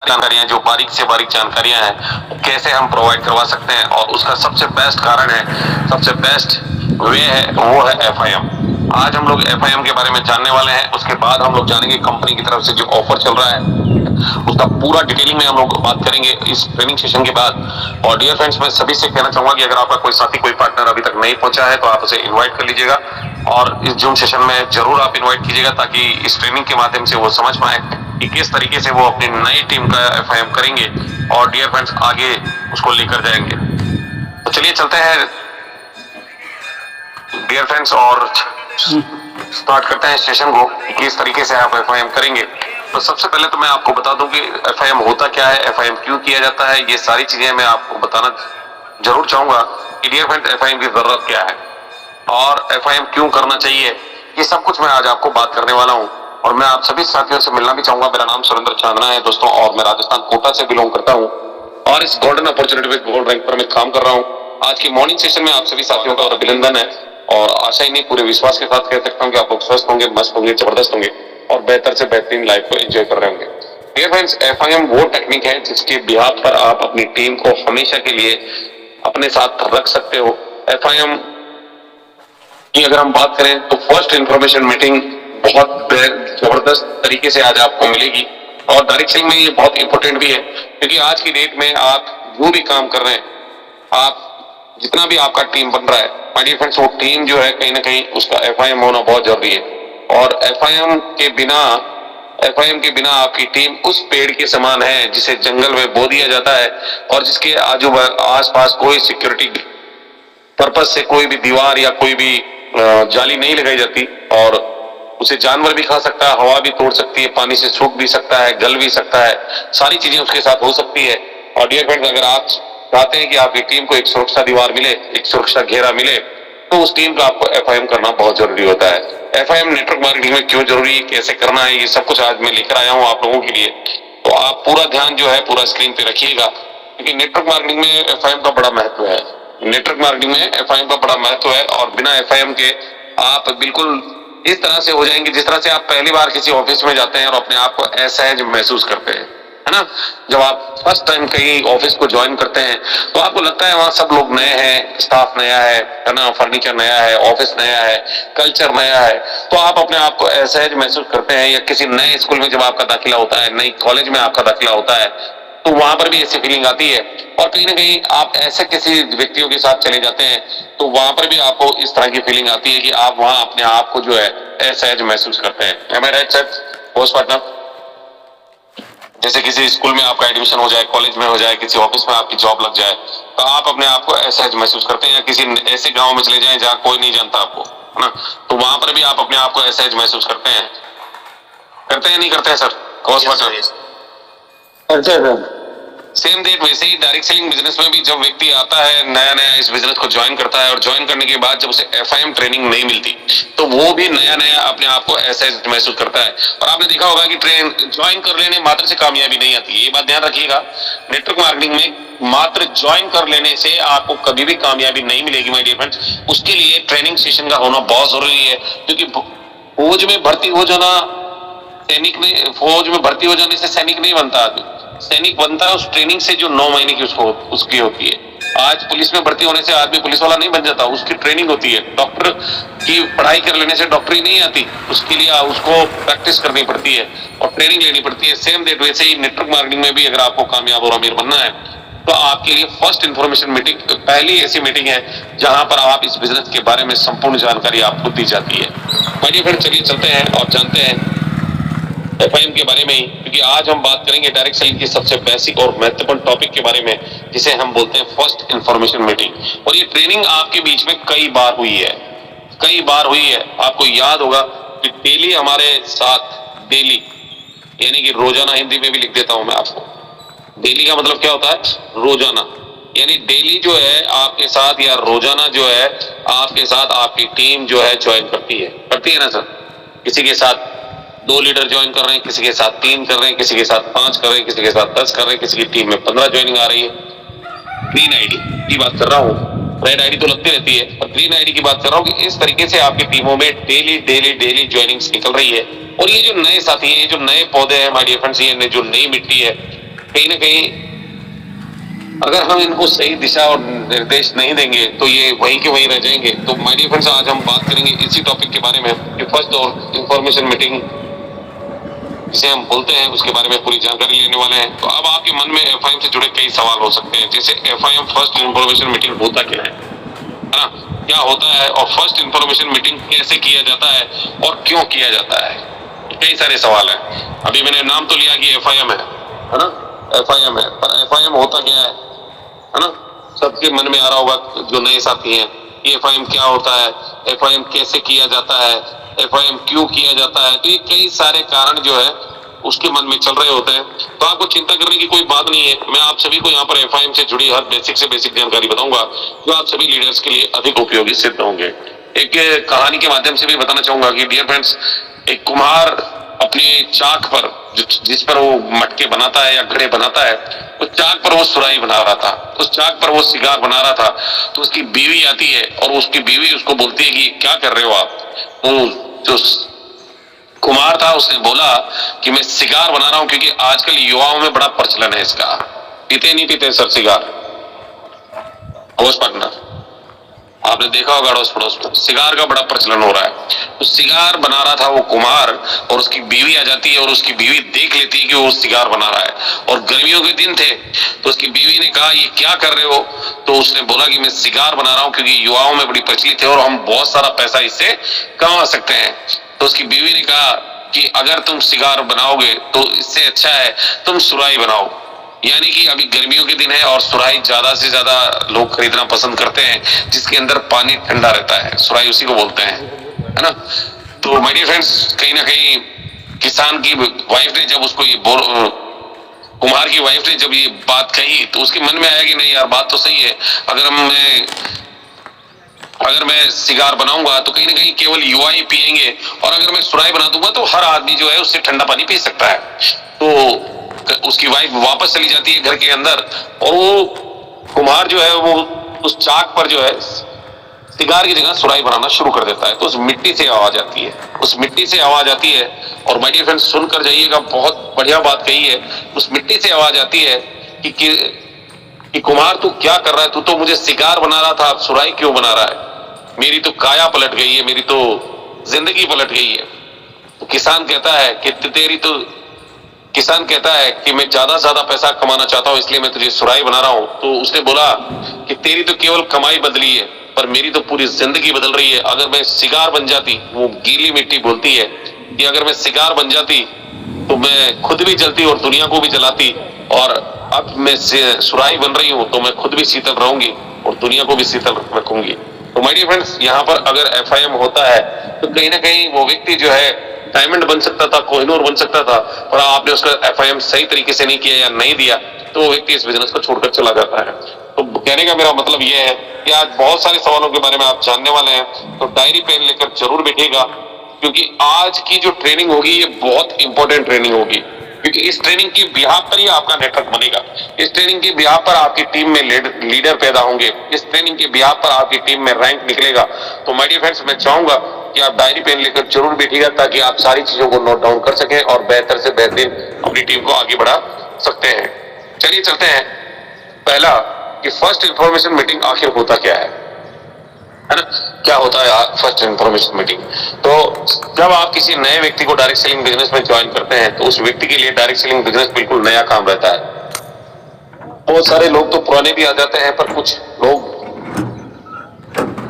जानकारियां, जो बारीक से बारीक जानकारियां हैं, कैसे हम प्रोवाइड करवा सकते हैं। और उसका सबसे बेस्ट कारण है, सबसे बेस्ट वे है, वो है एफआईएम। आज हम लोग एफआईएम के बारे में जानने वाले हैं। उसके बाद हम लोग जानेंगे कंपनी की तरफ से जो ऑफर चल रहा है, उसका पूरा डिटेलिंग में हम लोग बात करेंगे इस ट्रेनिंग सेशन के बाद। और डियर फ्रेंड्स, मैं सभी से कहना चाहूंगा कि अगर आपका कोई साथी, कोई पार्टनर अभी तक नहीं पहुंचा है, तो आप उसे इन्वाइट कर लीजिएगा और इस जूम सेशन में जरूर आप इन्वाइट कीजिएगा, ताकि इस ट्रेनिंग के माध्यम से वो समझ पाए कि किस तरीके से वो अपनी नई टीम का एफआईएम करेंगे और डियर फ्रेंड्स आगे उसको लेकर जाएंगे। तो चलिए चलते हैं डियर फ्रेंड्स और स्टार्ट करते हैं सेशन को, किस तरीके से आप एफआईएम करेंगे। तो सबसे पहले तो मैं आपको बता दूं कि एफआईएम होता क्या है, एफआईएम क्यों किया जाता है, ये सारी चीजें मैं आपको बताना जरूर चाहूंगा कि डियर फ्रेंड्स एफआईएम की जरूरत क्या है और एफआईएम क्यों करना चाहिए, ये सब कुछ मैं आज आपको बात करने वाला हूं। और मैं आप सभी साथियों से मिलना भी चाहूंगा। मेरा नाम सुरेंद्र चांदना है दोस्तों, और मैं राजस्थान कोटा से बिलोंग करता हूं और इस golden opportunity with gold rank पर मैं काम कर रहा हूं। आज की मॉर्निंग सेशन में आप सभी साथियों का अभिनंदन है और आशा ही नहीं, पूरे विश्वास के साथ कह सकता हूं कि आप लोग स्वस्थ होंगे, मस्त होंगे, जबरदस्त होंगे और बेहतर से बेहतरीन लाइफ को एंजॉय कर रहे होंगे। डियर फ्रेंड्स, एफआईएम वो टेक्निक है जिसके बिहाफ पर आप अपनी टीम को हमेशा के लिए अपने साथ रख सकते हो। एफआईएम की अगर हम बात करें तो फर्स्ट इंफॉर्मेशन मीटिंग बहुत जबरदस्त तरीके से आज आपको मिलेगी और डायरेक्ट सेलिंग में ये बहुत इंपॉर्टेंट भी है, क्योंकि आज की डेट में आप जो भी काम कर रहे हैं, आप जितना भी आपका टीम बन रहा है, माय डियर फ्रेंड्स, वो टीम जो है कहीं ना कहीं उसका एफआईएम होना बहुत जरूरी है। और एफआईएम के बिना आपकी टीम उस पेड़ के समान है जिसे जंगल में बो दिया जाता है और जिसके आजू आस पास कोई सिक्योरिटी पर्पज से कोई भी दीवार या कोई भी जाली नहीं लगाई जाती, और उसे जानवर भी खा सकता है, हवा भी तोड़ सकती है, पानी से सूख भी सकता है, गल भी सकता है, सारी चीजें उसके साथ हो सकती है। और डियर फ्रेंड्स, अगर आप चाहते हैं कि आपकी टीम को एक सुरक्षा दीवार मिले, एक सुरक्षा घेरा मिले, तो उस टीम का आपको एफआईएम करना बहुत जरूरी होता है। एफआईएम नेटवर्क मार्केटिंग में क्यों जरूरी है, कैसे करना है, ये सब कुछ आज मैं लेकर आया हूँ आप लोगों के लिए। तो आप पूरा ध्यान जो है पूरा स्क्रीन पे रखिएगा, क्योंकि नेटवर्क मार्केटिंग में एफआईएम का बड़ा महत्व है। नेटवर्क मार्केटिंग में एफआईएम का बड़ा महत्व है और बिना एफआईएम के आप बिल्कुल इस तरह से हो जाएंगे जिस तरह से आप पहली बार किसी ऑफिस में जाते हैं और अपने आप को असहज महसूस करते हैं, है ना। जब आप फर्स्ट टाइम कहीं ऑफिस को ज्वाइन करते हैं तो आपको लगता है वहां सब लोग नए हैं, स्टाफ नया है ना, फर्नीचर नया है, ऑफिस नया है, कल्चर नया है, तो आप अपने आप को असहज महसूस करते हैं। या किसी नए स्कूल में जब आपका दाखिला होता है, नई कॉलेज में आपका दाखिला होता है, तो वहां पर भी ऐसी फीलिंग आती है। और कहीं ना कहीं आप ऐसे किसी व्यक्तियों के साथ चले जाते हैं तो वहां पर भी आपको इस तरह की फीलिंग आती है कि आप वहां अपने आप को जो है असहज महसूस करते हैं। एम आई राइट सर पोस्ट पार्टनर? जैसे किसी स्कूल में आपका एडमिशन हो जाए, कॉलेज में हो जाए, किसी ऑफिस में आपकी जॉब लग जाए, तो आप अपने आप को असहज महसूस करते हैं। या किसी ऐसे गांव में चले जाएं जहां कोई नहीं जानता आपको, है ना, तो वहां पर भी आप अपने आप को असहज महसूस करते हैं। करते हैं नहीं करते हैं सर? पोस्ट पार्टनर करते हैं। सेम डेट वैसे ही डायरेक्ट सेलिंग बिजनेस में भी जब व्यक्ति आता है नया नया इस बिजनेस को ज्वाइन करता है और ज्वाइन करने के बाद जब उसे एफआईएम ट्रेनिंग नहीं मिलती तो वो भी नया नया अपने आप को ऐसे महसूस करता है। और आपने देखा होगा कि ट्रेन ज्वाइन कर लेने मात्र से कामयाबी नहीं आती है, ये बात ध्यान रखिएगा। नेटवर्क मार्केटिंग में मात्र ज्वाइन कर लेने से आपको कभी भी कामयाबी नहीं मिलेगी माय डियर फ्रेंड्स। उसके लिए ट्रेनिंग सेशन का होना बहुत जरूरी है, क्योंकि फौज में भर्ती हो जाना फौज में भर्ती हो जाने से सैनिक नहीं बनता आदमी। सैनिक बनता है उस ट्रेनिंग से जो 9 महीने की उसकी होती है। आज पुलिस में भर्ती होने से आदमी पुलिस वाला नहीं बन जाता, उसकी ट्रेनिंग होती है। डॉक्टर की पढ़ाई कर लेने से डॉक्टरी नहीं आती, उसके लिए उसको प्रैक्टिस करनी पड़ती है और ट्रेनिंग लेनी पड़ती है। सेम डेट वैसे ही नेटवर्क मार्केटिंग में भी अगर आपको कामयाब और अमीर बनना है तो आपके लिए फर्स्ट इंफॉर्मेशन मीटिंग पहली ऐसी मीटिंग है जहां पर आप इस बिजनेस के बारे में संपूर्ण जानकारी आपको दी जाती है। भाई फिर चलिए चलते हैं और जानते हैं एफआईएम के बारे में ही, क्योंकि आज हम बात करेंगे डायरेक्ट सेलिंग की सबसे बेसिक और महत्वपूर्ण टॉपिक के बारे में, जिसे हम बोलते हैं फर्स्ट इंफॉर्मेशन मीटिंग। और ये ट्रेनिंग आपके बीच में कई बार हुई है, कई बार हुई है। आपको याद होगा कि डेली हमारे साथ, डेली यानी कि रोजाना, हिंदी में भी लिख देता हूं मैं आपको, डेली का मतलब क्या होता है? रोजाना, यानी डेली जो है आपके साथ या रोजाना जो है आपके साथ आपकी टीम जो है ज्वाइन करती है ना सर। किसी के साथ 2 लीडर ज्वाइन कर रहे हैं, किसी के साथ 3 कर रहे हैं, किसी के साथ 5 कर रहे हैं, किसी के साथ 10 कर रहे हैं, किसी की टीम में 15 ज्वाइनिंग आ रही है। ग्रीन आईडी की बात कर रहा हूँ, रेड आईडी तो लगती रहती है, और ग्रीन आईडी की बात कर रहा हूँ कि इस तरीके से आपकी टीमों में डेली ज्वाइनिंग्स निकल रही है। और ये जो नए साथी है, ये जो नए पौधे हैं माय डियर फ्रेंड्स, ये जो नई मिट्टी है, कहीं ना कहीं अगर हम इनको सही दिशा और निर्देश नहीं देंगे तो ये वहीं के वहीं रह जाएंगे। तो माय डियर फ्रेंड्स, आज हम बात करेंगे इसी टॉपिक के बारे में कि फर्स्ट और इंफॉर्मेशन मीटिंग जिसे हम बोलते हैं उसके बारे में पूरी जानकारी लेने वाले हैं। तो अब आपके मन में एफआईएम से जुड़े कई सवाल हो सकते हैं, जैसे एफआईएम फर्स्ट इंफॉर्मेशन मीटिंग होता क्या है ना, क्या होता है और फर्स्ट इंफॉर्मेशन मीटिंग कैसे किया जाता है और क्यों किया जाता है। कई सारे सवाल हैं। अभी मैंने नाम तो लिया कि एफआईएम है ना, एफआईएम है, पर एफआईएम होता क्या है ना। सबके मन में आ रहा होगा जो नए साथी हैं, ये एफआईएम क्या होता है, एफआईएम कैसे किया जाता है, एफआईएम क्यों किया जाता है। तो ये कई सारे कारण जो है उसके मन में चल रहे होते हैं। तो आपको चिंता करने की कोई बात नहीं है। मैं आप सभी को यहाँ पर एफआईएम से जुड़ी हर बेसिक से बेसिक जानकारी बताऊंगा जो आप सभी लीडर्स के लिए अधिक उपयोगी सिद्ध होंगे। एक कहानी के माध्यम से भी बताना चाहूंगा कि डियर फ्रेंड्स, एक कुम्हार अपने चाक पर जिस पर वो मटके बनाता है या घड़े बनाता है, उस चाक पर वो सुराही बना रहा था, उस चाक पर वो सिगार बना रहा था। तो उसकी बीवी आती है और उसकी बीवी उसको बोलती है कि क्या कर रहे हो आप। वो जो कुमार था उसने बोला कि मैं सिगार बना रहा हूं क्योंकि आजकल युवाओं में बड़ा प्रचलन है इसका। पीते नहीं पीते सर सिगार, अड़ोस पार्टनर, आपने देखा होगा अड़ोस पड़ोस में सिगार का बड़ा प्रचलन हो रहा है। तो सिगार बना रहा था वो कुमार और उसकी बीवी आ जाती है और उसकी बीवी देख लेती है कि वो सिगार बना रहा है और गर्मियों के दिन थे। तो उसकी बीवी ने कहा ये क्या कर रहे हो। तो उसने बोला कि मैं सिगार बना रहा हूं क्योंकि युवाओं में बड़ी प्रचलित है और हम बहुत सारा पैसा इससे कमा सकते हैं। तो उसकी बीवी ने कहा कि अगर तुम सिगार बनाओगे तो इससे अच्छा है तुम सुराही बनाओ। यानी कि अभी गर्मियों के दिन है और सुराही ज्यादा से ज्यादा लोग खरीदना पसंद करते हैं जिसके अंदर पानी ठंडा रहता है, सुराही उसी को बोलते हैं, है ना। तो माय डियर फ्रेंड्स, कहीं ना कहीं किसान की वाइफ ने जब उसको ये कुम्हार की वाइफ ने जब ये बात कही तो उसके मन में आया कि नहीं यार बात तो सही है। अगर मैं सिगार बनाऊंगा तो कहीं ना कहीं केवल युवा ही पिएंगे और अगर मैं सुराही बना दूंगा तो हर आदमी जो है उससे ठंडा पानी पी सकता है। तो उसकी वाइफ वापस चली जाती है घर के अंदर और वो कुम्हार जो है वो उस चाक पर जो है सिगार की जगह सुराही बनाना शुरू कर देता है। तो उस मिट्टी से आवाज आती है, उस मिट्टी से आवाज आती है और माय डियर फ्रेंड्स सुनकर जाइएगा, बहुत बढ़िया बात कही है। उस मिट्टी से आवाज आती है कि कुम्हार तू क्या कर रहा है, तू तो मुझे सिगार बना रहा था, अब सुराही क्यों बना रहा है। मेरी तो काया पलट गई है, मेरी तो जिंदगी पलट गई है। तो किसान कहता है कि मैं ज्यादा से ज्यादा पैसा कमाना चाहता हूं इसलिए मैं तुझे सुराही बना रहा हूं। तो उसने बोला कि तेरी तो केवल कमाई बदली है पर मेरी तो पूरी जिंदगी बदल रही है। अगर मैं सिगार बन जाती, वो गीली मिट्टी बोलती है कि अगर मैं सिगार बन जाती तो मैं खुद भी जलती और दुनिया को भी जलाती, और अब मैं सुराही बन रही हूं तो मैं खुद भी शीतल रहूंगी और दुनिया को भी शीतल रखूंगी। तो माय डियर फ्रेंड्स, यहाँ पर अगर एफआईएम होता है तो कहीं ना कहीं वो व्यक्ति जो है डायमंड बन सकता था, कोहिनूर बन सकता था, पर आपने उसका एफआईएम सही तरीके से नहीं किया या नहीं दिया तो वो व्यक्ति इस बिजनेस को छोड़कर चला जाता है। तो कहने का मेरा मतलब ये है कि आज बहुत सारे सवालों के बारे में आप जानने वाले हैं, तो डायरी पेन लेकर जरूर बैठिएगा क्योंकि आज की जो ट्रेनिंग होगी ये बहुत इंपॉर्टेंट ट्रेनिंग होगी, क्योंकि इस ट्रेनिंग के बिहाफ पर ही आपका नेटवर्क बनेगा। इस ट्रेनिंग के बिहाफ पर आपकी टीम में लीडर पैदा होंगे, इस ट्रेनिंग के बिहाफ पर आपकी टीम में रैंक निकलेगा। तो माय डियर फ्रेंड्स, मैं चाहूंगा कि आप डायरी पेन लेकर जरूर बैठिएगा ताकि आप सारी चीजों को नोट डाउन कर सकें और बेहतर से बेहतरीन अपनी टीम को आगे बढ़ा सकते हैं। चलिए चलते हैं। पहला कि फर्स्ट इंफॉर्मेशन मीटिंग आखिर होता क्या है ना, क्या होता है फर्स्ट इंफॉर्मेशन मीटिंग। तो जब आप किसी नए व्यक्ति को डायरेक्ट सेलिंग बिजनेस में ज्वाइन करते हैं तो उस व्यक्ति के लिए डायरेक्ट सेलिंग बिजनेस बिल्कुल नया काम रहता है। बहुत सारे लोग तो पुराने भी आ जाते हैं पर कुछ लोग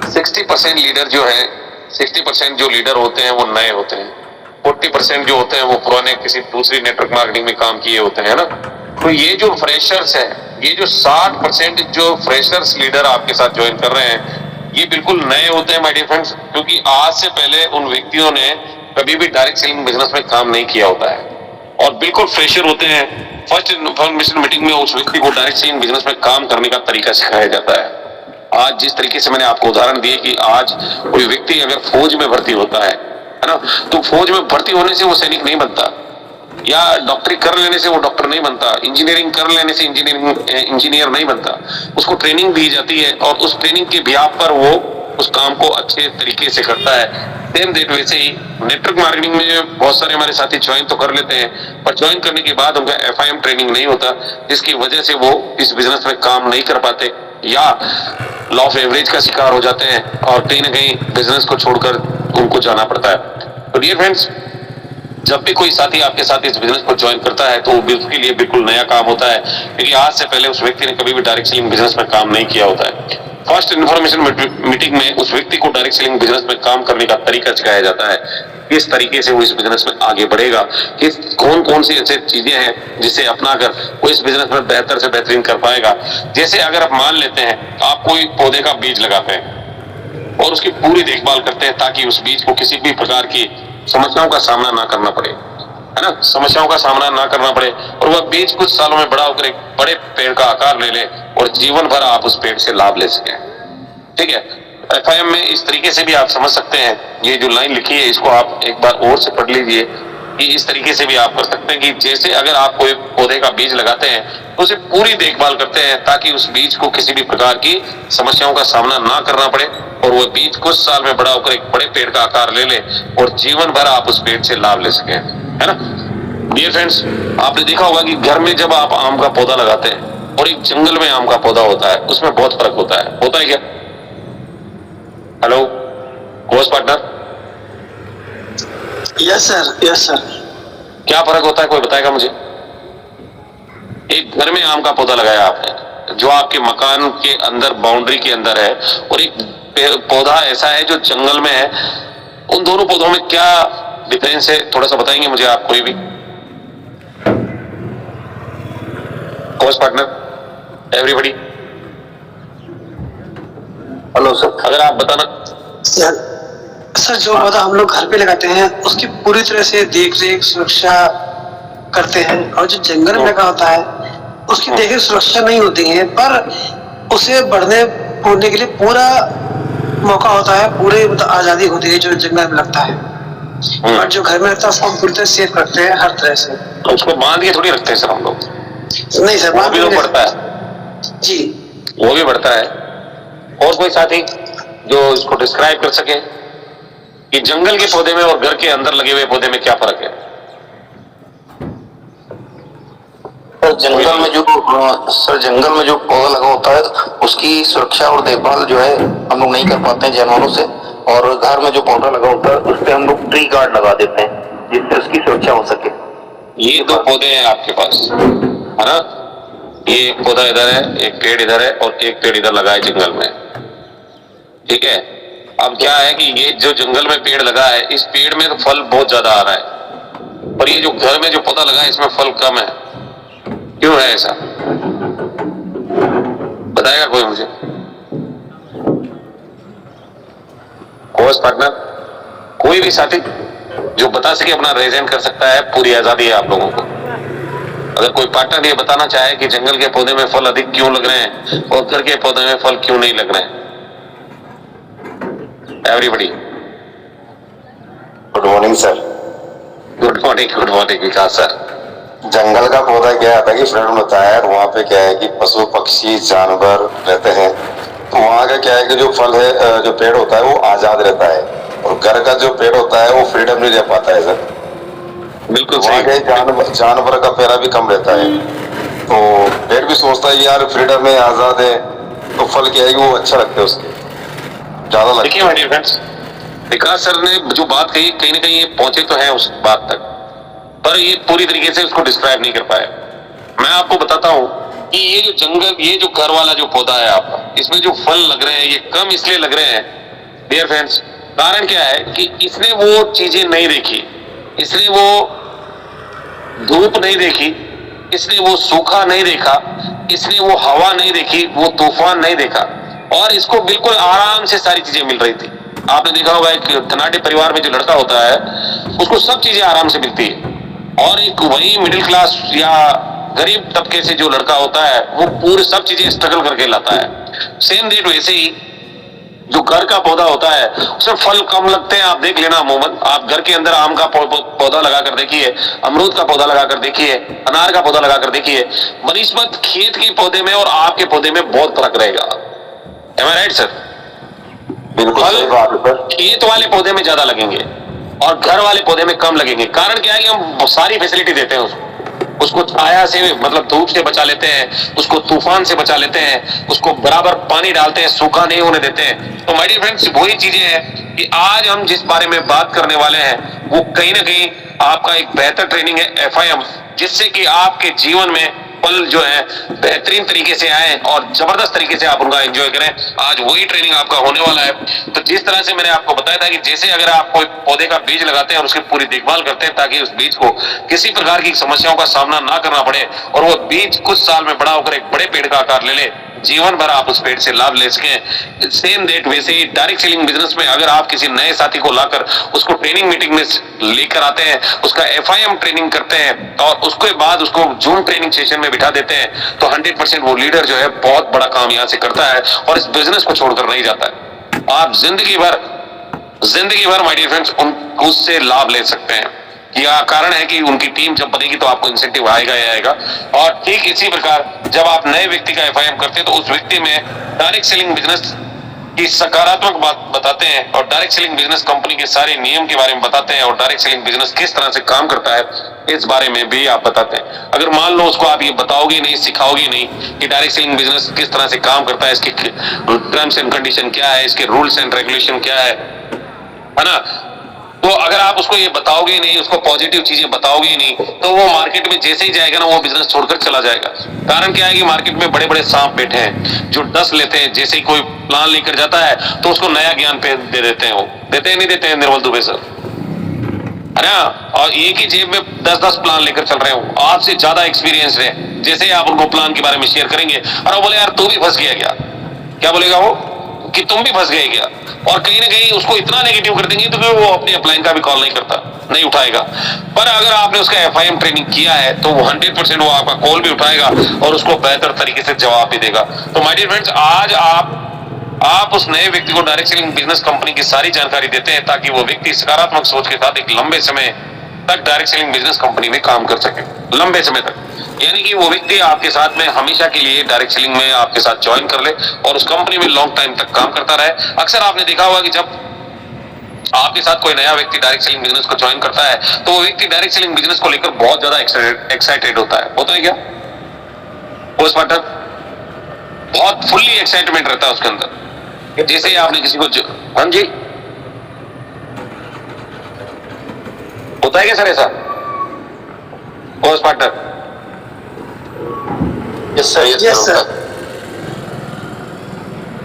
60% लीडर जो है, 60% जो लीडर होते हैं वो नए होते हैं, 40% जो होते हैं वो पुराने किसी दूसरी नेटवर्क मार्केटिंग में काम किए होते हैं ना। तो ये जो फ्रेशर्स है, ये जो 60% जो फ्रेशर्स लीडर आपके साथ ज्वाइन कर रहे हैं ये बिल्कुल नए होते हैं माय डियर फ्रेंड्स, क्योंकि आज से पहले उन व्यक्तियों ने कभी भी डायरेक्ट सेलिंग बिजनेस में काम नहीं किया होता है और बिल्कुल फ्रेशर होते हैं। फर्स्ट इंफॉर्मेशन मीटिंग में उस व्यक्ति को डायरेक्ट सेलिंग बिजनेस में काम करने का तरीका सिखाया जाता है। आज जिस तरीके से मैंने आपको उदाहरण दिए कि आज कोई व्यक्ति अगर फौज में भर्ती होता है ना, तो फौज में भर्ती होने से वो सैनिक नहीं बनता, या डॉक्टरी कर लेने से वो डॉक्टर नहीं बनता, इंजीनियरिंग कर लेने से इंजीनियर नहीं बनता। उसको ट्रेनिंग दी जाती है और उस ट्रेनिंग के बिहाफ पर वो उस काम को अच्छे तरीके से करता है। सेम डेट वैसे ही नेटवर्क मार्केटिंग में बहुत सारे हमारे साथी ज्वाइन तो कर लेते हैं, पर ज्वाइन करने के बाद उनका एफआईएम ट्रेनिंग नहीं होता, जिसकी वजह से वो इस बिजनेस में काम नहीं कर पाते या लॉ ऑफ एवरेज का शिकार हो जाते हैं और कहीं ना कहीं बिजनेस को छोड़कर उनको जाना पड़ता है। तो डियर फ्रेंड्स, जब भी कोई साथी आपके साथ इस बिजनेस को ज्वाइन करता है तो वो उसके लिए बिल्कुल नया काम होता है, क्योंकि आज से पहले उस व्यक्ति ने कभी भी डायरेक्ट सेलिंग बिजनेस में काम नहीं किया होता है। फर्स्ट इन्फॉर्मेशन मीटिंग में उस व्यक्ति को डायरेक्ट सेलिंग बिजनेस में काम करने का तरीका सिखाया जाता है, किस तरीके से वो इस बिजनेस में आगे बढ़ेगा, किस कौन कौन सी ऐसी चीजें हैं जिसे अपनाकर वो इस बिजनेस में बेहतर से बेहतरीन कर पाएगा। जैसे अगर आप मान लेते हैं आप कोई पौधे का बीज लगाते हैं और उसकी पूरी देखभाल करते हैं ताकि उस बीज को किसी भी प्रकार की समस्याओं का सामना ना करना पड़े, है ना, समस्याओं का सामना ना करना पड़े, और वह बीज कुछ सालों में बड़ा होकर एक बड़े पेड़ का आकार ले ले और जीवन भर आप उस पेड़ से लाभ ले सकें। ठीक है, एफआईएम में इस तरीके से भी आप समझ सकते हैं, ये जो लाइन लिखी है इसको आप एक बार और से पढ़ लीजिए कि इस तरीके से भी आप कर सकते हैं कि जैसे अगर आप कोई पौधे का बीज लगाते हैं तो उसे पूरी देखभाल करते हैं ताकि उस बीज को किसी भी प्रकार की समस्याओं का सामना ना करना पड़े और वह बीज कुछ साल में बड़ा होकर एक बड़े पेड़ का आकार ले ले और जीवन भर आप उस पेड़ से लाभ ले सकें, है ना। डियर फ्रेंड्स, आपने देखा होगा कि घर में जब आप आम का पौधा लगाते हैं और एक जंगल में आम का पौधा होता है उसमें बहुत फर्क होता है क्या? Hello coach partner. Yes sir. क्या फर्क होता है, कोई बताएगा मुझे? एक घर में आम का पौधा लगाया आपने जो आपके मकान के अंदर बाउंड्री के अंदर है, और एक पौधा ऐसा है जो जंगल में है, उन दोनों पौधों में क्या डिफरेंस है, थोड़ा सा बताएंगे मुझे आप कोई भी? Coach partner, everybody. Hello sir. अगर आप बताना। सर जो पौधा हम लोग घर पे लगाते हैं उसकी पूरी तरह से देख रेख सुरक्षा करते हैं, और जो जंगल में लगा होता है उसकी देख रेख सुरक्षा नहीं होती है, पर उसे बढ़ने फूलने के लिए पूरा मौका होता है, पूरी आजादी होती है जो जंगल में लगता है। और जो घर में लगता है उसको हम पूरी तरह सेफ करते हैं हर तरह से। तो उसको बांध के थोड़ी रखते हैं सर हम लोग? नहीं सर, वो भी तो बढ़ता है जी, वो भी बढ़ता है। और कोई साथी जो इसको डिस्क्राइब कर सके कि जंगल के पौधे में और घर के अंदर लगे हुए पौधे में क्या फर्क है? जंगल में जो पौधा लगा होता है उसकी सुरक्षा और देखभाल जो है हम लोग नहीं कर पाते हैं जानवरों से, और घर में जो पौधा लगा होता है उस पे हम लोग ट्री गार्ड लगा देते हैं जिससे उसकी सुरक्षा हो सके। ये दो पौधे हैं आपके पास, है ना, ये एक पौधा इधर है, एक पेड़ इधर है और एक पेड़ इधर लगा है जंगल में। ठीक है, अब क्या है कि ये जो जंगल में पेड़ लगा है इस पेड़ में तो फल बहुत ज्यादा आ रहा है, पर ये जो घर में जो पौधा लगा है इसमें फल कम है। क्यों है ऐसा, बताएगा कोई मुझे? कोच पार्टनर, कोई भी साथी जो बता सके, अपना रेजेंट कर सकता है, पूरी आजादी है आप लोगों को। अगर कोई पार्टनर ये बताना चाहे कि जंगल के पौधे में फल अधिक क्यों लग रहे हैं और घर के पौधे में फल क्यों नहीं लग रहे हैं? Everybody. Good morning sir. Good morning Vikas sir. जंगल का पौधा क्या आता है कि फ्रेंड होता है, वहाँ पे क्या है कि पशु पक्षी जानवर रहते हैं, तो वहाँ का क्या है कि जो फल है जो पेड़ होता है वो आजाद रहता है, और घर का जो पेड़ होता है वो फ्रीडम नहीं रह पाता है सर। बिल्कुल वहाँ के जानवर का पैरा भी कम रहता है, तो पेड़ भी सोचता है कि यार फ्रीडम है, आजाद है, तो फल क्या है कि वो अच्छा लगता है उसके ज्यादा लगता है। देखिए my dear friends, Vikas sir ने जो बात कही कहीं ना कहीं ये पहुंचे तो है उस बात तक, पर ये पूरी तरीके से उसको डिस्क्राइब नहीं कर पाया। मैं आपको बताता हूं कि ये जो जंगल, ये जो घर वाला जो पौधा है आपका, इसमें जो फल लग रहे हैं ये कम इसलिए लग रहे हैं डियर फ्रेंड्स, कारण क्या है कि इसने वो चीजें नहीं देखी, इसने वो धूप नहीं देखी, इसने वो सूखा नहीं देखा, इसने वो हवा नहीं देखी, वो तूफान नहीं देखा, और इसको बिल्कुल आराम से सारी चीजें मिल रही थी। आपने देखा होगा एक धनाढ्य परिवार में जो लड़का होता है उसको सब चीजें आराम से मिलती है, और एक वही मिडिल क्लास या गरीब तबके से जो लड़का होता है वो पूरे सब चीजें स्ट्रगल करके लाता है। सेम डेट वैसे ही जो घर का पौधा होता है उसमें फल कम लगते हैं। आप देख लेना अमूमन, आप घर के अंदर आम का पौधा लगा कर देखिए, अमरूद का पौधा लगा कर देखिए, अनार का पौधा लगा कर देखिए, बनिस्बत खेत के पौधे में और आपके पौधे में बहुत फर्क रहेगा। Am I right, sir? बिल्कुल सही बात है सर। खेत वाले पौधे में ज्यादा लगेंगे और घर वाले पौधे में कम लगेंगे। कारण क्या है कि हम सारी फैसिलिटी देते हैं उसको छाया से, मतलब धूप से बचा लेते हैं, उसको तूफान से बचा लेते हैं, उसको बराबर पानी डालते हैं, सूखा नहीं होने देते हैं। तो माय डियर फ्रेंड्स, वही चीजें हैं कि आज हम जिस बारे में बात करने वाले हैं वो कहीं ना कहीं आपका एक बेहतर ट्रेनिंग है FIM, जिससे कि आपके जीवन में पल जो है बेहतरीन तरीके से आए और जबरदस्त तरीके से आप उनका एंजॉय करें। आज वही ट्रेनिंग आपका होने वाला है। तो जिस तरह से मैंने आपको बताया था कि जैसे अगर आप कोई पौधे का बीज लगाते हैं और उसकी पूरी देखभाल करते हैं ताकि उस बीज को किसी प्रकार की समस्याओं का सामना ना करना पड़े और वो बीज कुछ साल में बड़ा होकर एक बड़े पेड़ का आकार ले ले, जीवन भर आप उस पेड़ से लाभ ले सकें। सेम डेट वैसे ही डायरेक्ट सेलिंग बिजनेस में अगर आप किसी नए साथी को लाकर उसको ट्रेनिंग मीटिंग में लेकर आते हैं, उसका FIM ट्रेनिंग करते हैं और उसके बाद उसको जूम ट्रेनिंग सेशन में बिठा देते हैं, तो 100% वो लीडर जो है बहुत बड़ा काम यहाँ से करता है और इस बिजनेस को छोड़कर नहीं जाता है। आप जिंदगी भर माय डियर फ्रेंड्स उससे लाभ ले सकते हैं। यह कारण है कि उनकी टीम जब बनेगी तो आपको इंसेंटिव आएगा ही आएगा। और ठीक इसी प्रकार जब आप नए व्यक्ति का FIM करते हैं तो उस व्यक्ति में डायरेक्ट सेलिंग बिजनेस की सकारात्मक बात बताते हैं और डायरेक्ट सेलिंग बिजनेस कंपनी के सारे नियम के बारे में बताते हैं और डायरेक्ट सेलिंग बिजनेस किस तरह से काम करता है इस बारे में भी आप बताते हैं। अगर मान लो उसको आप ये बताओगे नहीं, सिखाओगे नहीं कि डायरेक्ट सेलिंग बिजनेस किस तरह से काम करता है, इसके टर्म्स एंड कंडीशन क्या है, इसके रूल्स एंड रेगुलेशन क्या है ना, तो अगर आप उसको ये बताओगे नहीं, उसको पॉजिटिव चीजें बताओगे नहीं, तो वो मार्केट में जैसे ही जाएगा ना वो बिजनेस छोड़कर चला जाएगा। कारण क्या है कि मार्केट में बड़े बड़े सांप बैठे हैं जो डस लेते हैं, जैसे ही कोई प्लान लेकर जाता है तो उसको नया ज्ञान पे दे देते हैं। वो देते हैं नहीं देते हैं निर्मल दुबे सर, है ना, और एक ही जेब में 10-10 प्लान लेकर चल रहे हो, आपसे ज्यादा एक्सपीरियंस है। जैसे ही आप उनको प्लान के बारे में शेयर करेंगे और वो बोले यार तू भी फंस गया क्या बोलेगा वो कि तुम भी फंस गए क्या, और कहीं ना कहीं उसको इतना नेगेटिव कर देंगे तो वो अपने अपलाइन का भी कॉल नहीं करता, नहीं उठाएगा। पर अगर आपने उसका FIM ट्रेनिंग किया है तो वो 100% वो आपका कॉल भी उठाएगा और उसको बेहतर तरीके से जवाब भी देगा। तो माय डियर फ्रेंड्स, आज आप उस नए व्यक्ति को डायरेक्ट सेलिंग बिजनेस कंपनी की सारी जानकारी देते हैं ताकि वो व्यक्ति सकारात्मक सोच के साथ एक लंबे समय तक डायरेक्ट सेलिंग बिजनेस कंपनी में काम कर सके, लंबे समय तक। यानी कि वो व्यक्ति आपके साथ में हमेशा के लिए डायरेक्ट सेलिंग में आपके साथ ज्वाइन कर ले और उस कंपनी में लॉन्ग टाइम तक काम करता रहे। अक्सर आपने देखा होगा कि जब आपके साथ कोई नया व्यक्ति डायरेक्ट सेलिंग बिजनेस को ज्वाइन करता है तो वो व्यक्ति डायरेक्ट सेलिंग बिजनेस को लेकर बहुत ज्यादा एक्साइटेड होता है क्या उस पार्टनर, बहुत फुल्ली एक्साइटमेंट रहता है उसके अंदर। जैसे ही आपने किसी को हाँ जी, होता है क्या सर ऐसा पोस्ट पार्टनर? Yes sir.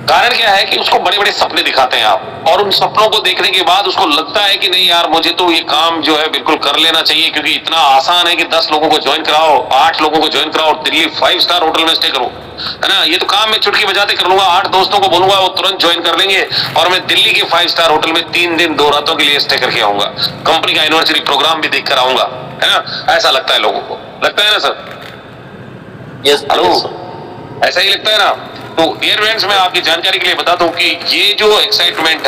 कारण क्या है कि उसको बड़े बड़े सपने दिखाते हैं आप और उन सपनों को देखने के बाद उसको लगता है कि नहीं यार मुझे तो ये काम जो है बिल्कुल कर लेना चाहिए, क्योंकि इतना आसान है कि 10 लोगों को ज्वाइन कराओ, 8 लोगों को ज्वाइन कराओ और दिल्ली 5 स्टार होटल में स्टे करो, है ना। ये तो काम मैं चुटकी बजाते कर लूंगा, 8 दोस्तों को बोलूंगा वो तुरंत ज्वाइन कर लेंगे और मैं दिल्ली के 5 स्टार होटल में 3 दिन 2 रातों के लिए स्टे करके आऊंगा, कंपनी का एनिवर्सरी प्रोग्राम भी देख कर आऊंगा, है ना। ऐसा लगता है लोगों को, लगता है ना सर? यस हेलो, ऐसा ही लगता है ना। तो डियर फ्रेंड्स, मैं आपकी जानकारी के लिए बता दूं कि ये जो एक्साइटमेंट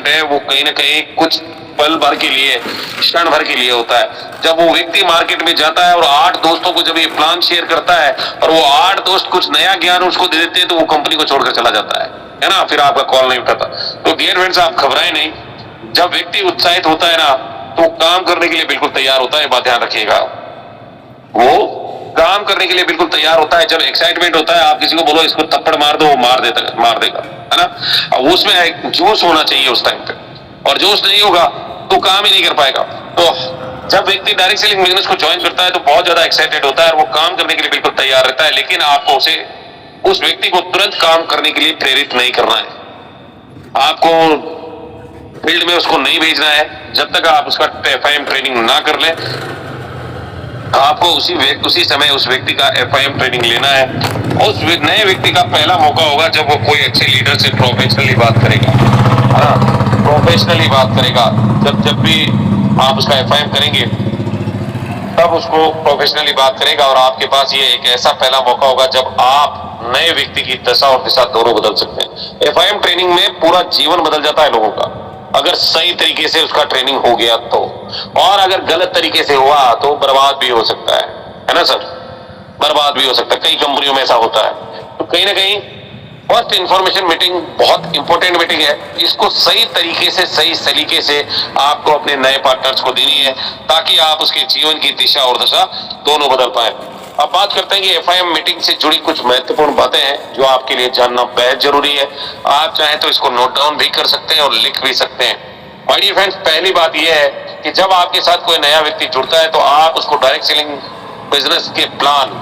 है वो कहीं ना कहीं कुछ पल भर के लिए, क्षण भर के लिए होता है। जब वो व्यक्ति मार्केट में जाता है और 8 दोस्तों को जब ये प्लान शेयर करता है और वो 8 दोस्त कुछ नया ज्ञान उसको दे देते हैं तो वो कंपनी को छोड़कर चला जाता है ना, फिर आपका कॉल नहीं उठाता। तो डियर फ्रेंड्स, आप घबराएं नहीं, जब व्यक्ति उत्साहित होता है ना तो काम करने के लिए बिल्कुल तैयार होता है, बात ध्यान रखिएगा। वो काम करने के लिए बिल्कुल तैयार होता है। जब एक्साइटमेंट होता है, आप किसी को बोलो इसको थप्पड़ मार दो, वो मार देगा, है ना। उसमें एक जोश होना चाहिए उस टाइम पे, और जोश नहीं होगा तो काम ही नहीं कर पाएगा। तो जब व्यक्ति डायरेक्ट सेलिंग बिजनेस को ज्वाइन करता है तो बहुत ज्यादा एक्साइटेड होता है और वो काम करने के लिए बिल्कुल तैयार रहता है, लेकिन आपको उस व्यक्ति को तुरंत काम करने के लिए प्रेरित नहीं करना है। आपको फील्ड में उसको नहीं भेजना है जब तक आप उसका FIM ट्रेनिंग ना कर लें। आपको उसी समय उस व्यक्ति का FIM ट्रेनिंग लेना है। उस नए व्यक्ति का पहला मौका होगा जब वो कोई अच्छे लीडर से प्रोफेशनली बात करेगा, प्रोफेशनली बात करेगा। जब भी आप उसका FIM करेंगे तब उसको प्रोफेशनली बात करेगा और आपके पास ये एक ऐसा पहला मौका होगा जब आप नए व्यक्ति की दशा और दिशा दोनों बदल सकते हैं। FIM ट्रेनिंग में पूरा जीवन बदल जाता है लोगों का, अगर सही तरीके से उसका ट्रेनिंग हो गया तो, और अगर गलत तरीके से हुआ तो बर्बाद भी हो सकता है ना सर, बर्बाद भी हो सकता है। कई कंपनियों में ऐसा होता है। तो कहीं ना कहीं फर्स्ट इंफॉर्मेशन मीटिंग बहुत इंपॉर्टेंट मीटिंग है। इसको सही तरीके से, सही सलीके से आपको अपने नए पार्टनर्स को देनी है, ताकि आप उसके जीवन की दिशा और दशा दोनों बदल पाए। अब बात करते हैं कि एफआईएम मीटिंग से जुड़ी कुछ महत्वपूर्ण बातें हैं जो आपके लिए जानना बेहद जरूरी है। आप चाहें तो इसको नोट डाउन भी कर सकते हैं और लिख भी सकते हैं। माय डियर फ्रेंड्स, पहली बात यह है कि जब आपके साथ कोई नया व्यक्ति जुड़ता है तो आप उसको डायरेक्ट सेलिंग बिजनेस के प्लान,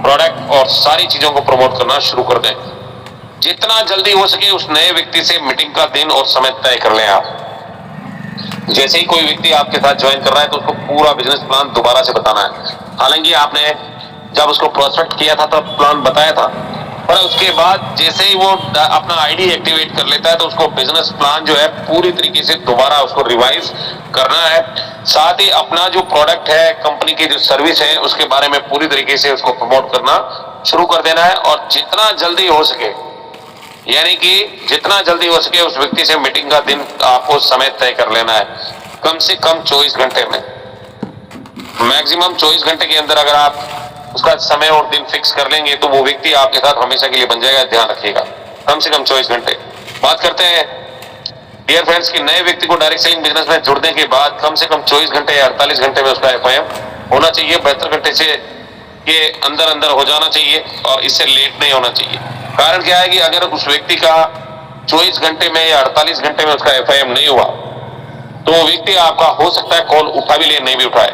प्रोडक्ट और सारी चीजों को प्रमोट करना शुरू कर दें। जितना जल्दी हो सके उस नए व्यक्ति से मीटिंग का दिन और समय तय कर लें। आप जैसे ही कोई व्यक्ति आपके साथ ज्वाइन कर रहा है तो उसको पूरा बिजनेस प्लान दोबारा से बताना है। हालांकि आपने जब उसको प्रोस्पेक्ट किया था तब प्लान बताया था, पर उसके बाद जैसे ही वो अपना आईडी एक्टिवेट कर लेता है तो उसको बिजनेस प्लान जो है पूरी तरीके से दोबारा उसको रिवाइज करना है। साथ ही अपना जो प्रोडक्ट है, कंपनी की जो सर्विस है, उसके बारे में पूरी तरीके से उसको प्रमोट करना शुरू कर देना है। और जितना जल्दी हो सके, यानी कि जितना जल्दी हो सके उस व्यक्ति से मीटिंग का दिन आपको समय तय कर लेना है। कम से कम 24 घंटे में, मैक्सिमम 24 घंटे के अंदर अगर आप उसका समय और दिन फिक्स कर लेंगे तो वो व्यक्ति आपके साथ हमेशा के लिए बन जाएगा। ध्यान रखिएगा, कम से कम 24 घंटे। बात करते हैं डियर फ्रेंड्स कि नए व्यक्ति को डायरेक्ट सेलिंग बिजनेस में जुड़ने के बाद कम से कम 24 घंटे या 48 घंटे में उसका एफआईएम होना चाहिए। 72 घंटे से के अंदर अंदर हो जाना चाहिए और इससे लेट नहीं होना चाहिए। कारण क्या है कि अगर उस व्यक्ति का 24 घंटे में या 48 घंटे में उसका एफआईएम नहीं हुआ तो वो व्यक्ति आपका हो सकता है कॉल उठा भी ले, नहीं भी उठाए,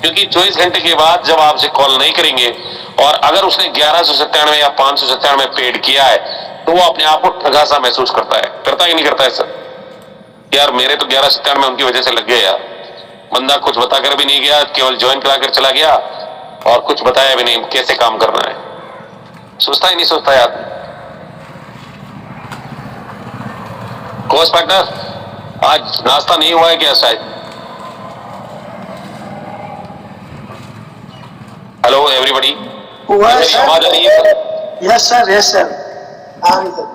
क्योंकि 24 घंटे के बाद जब आपसे कॉल नहीं करेंगे और अगर उसने 1197 या 597 पेड किया है तो वो अपने आप को ठगा सा महसूस करता है। करता ही नहीं करता है सर, यार मेरे तो 1197 में उनकी वजह से लग गए यार, बंदा कुछ बताकर भी नहीं गया, केवल ज्वाइन कराकर चला गया और कुछ बताया भी नहीं कैसे काम करना है। सोचता ही नहीं सोचता यार। कोर्स पार्टनर, आज नाश्ता नहीं हुआ है क्या शायद? हेलो एवरीबॉडी, हुआ है आवाज आ रही है? यस सर, यस सर, आ रही है।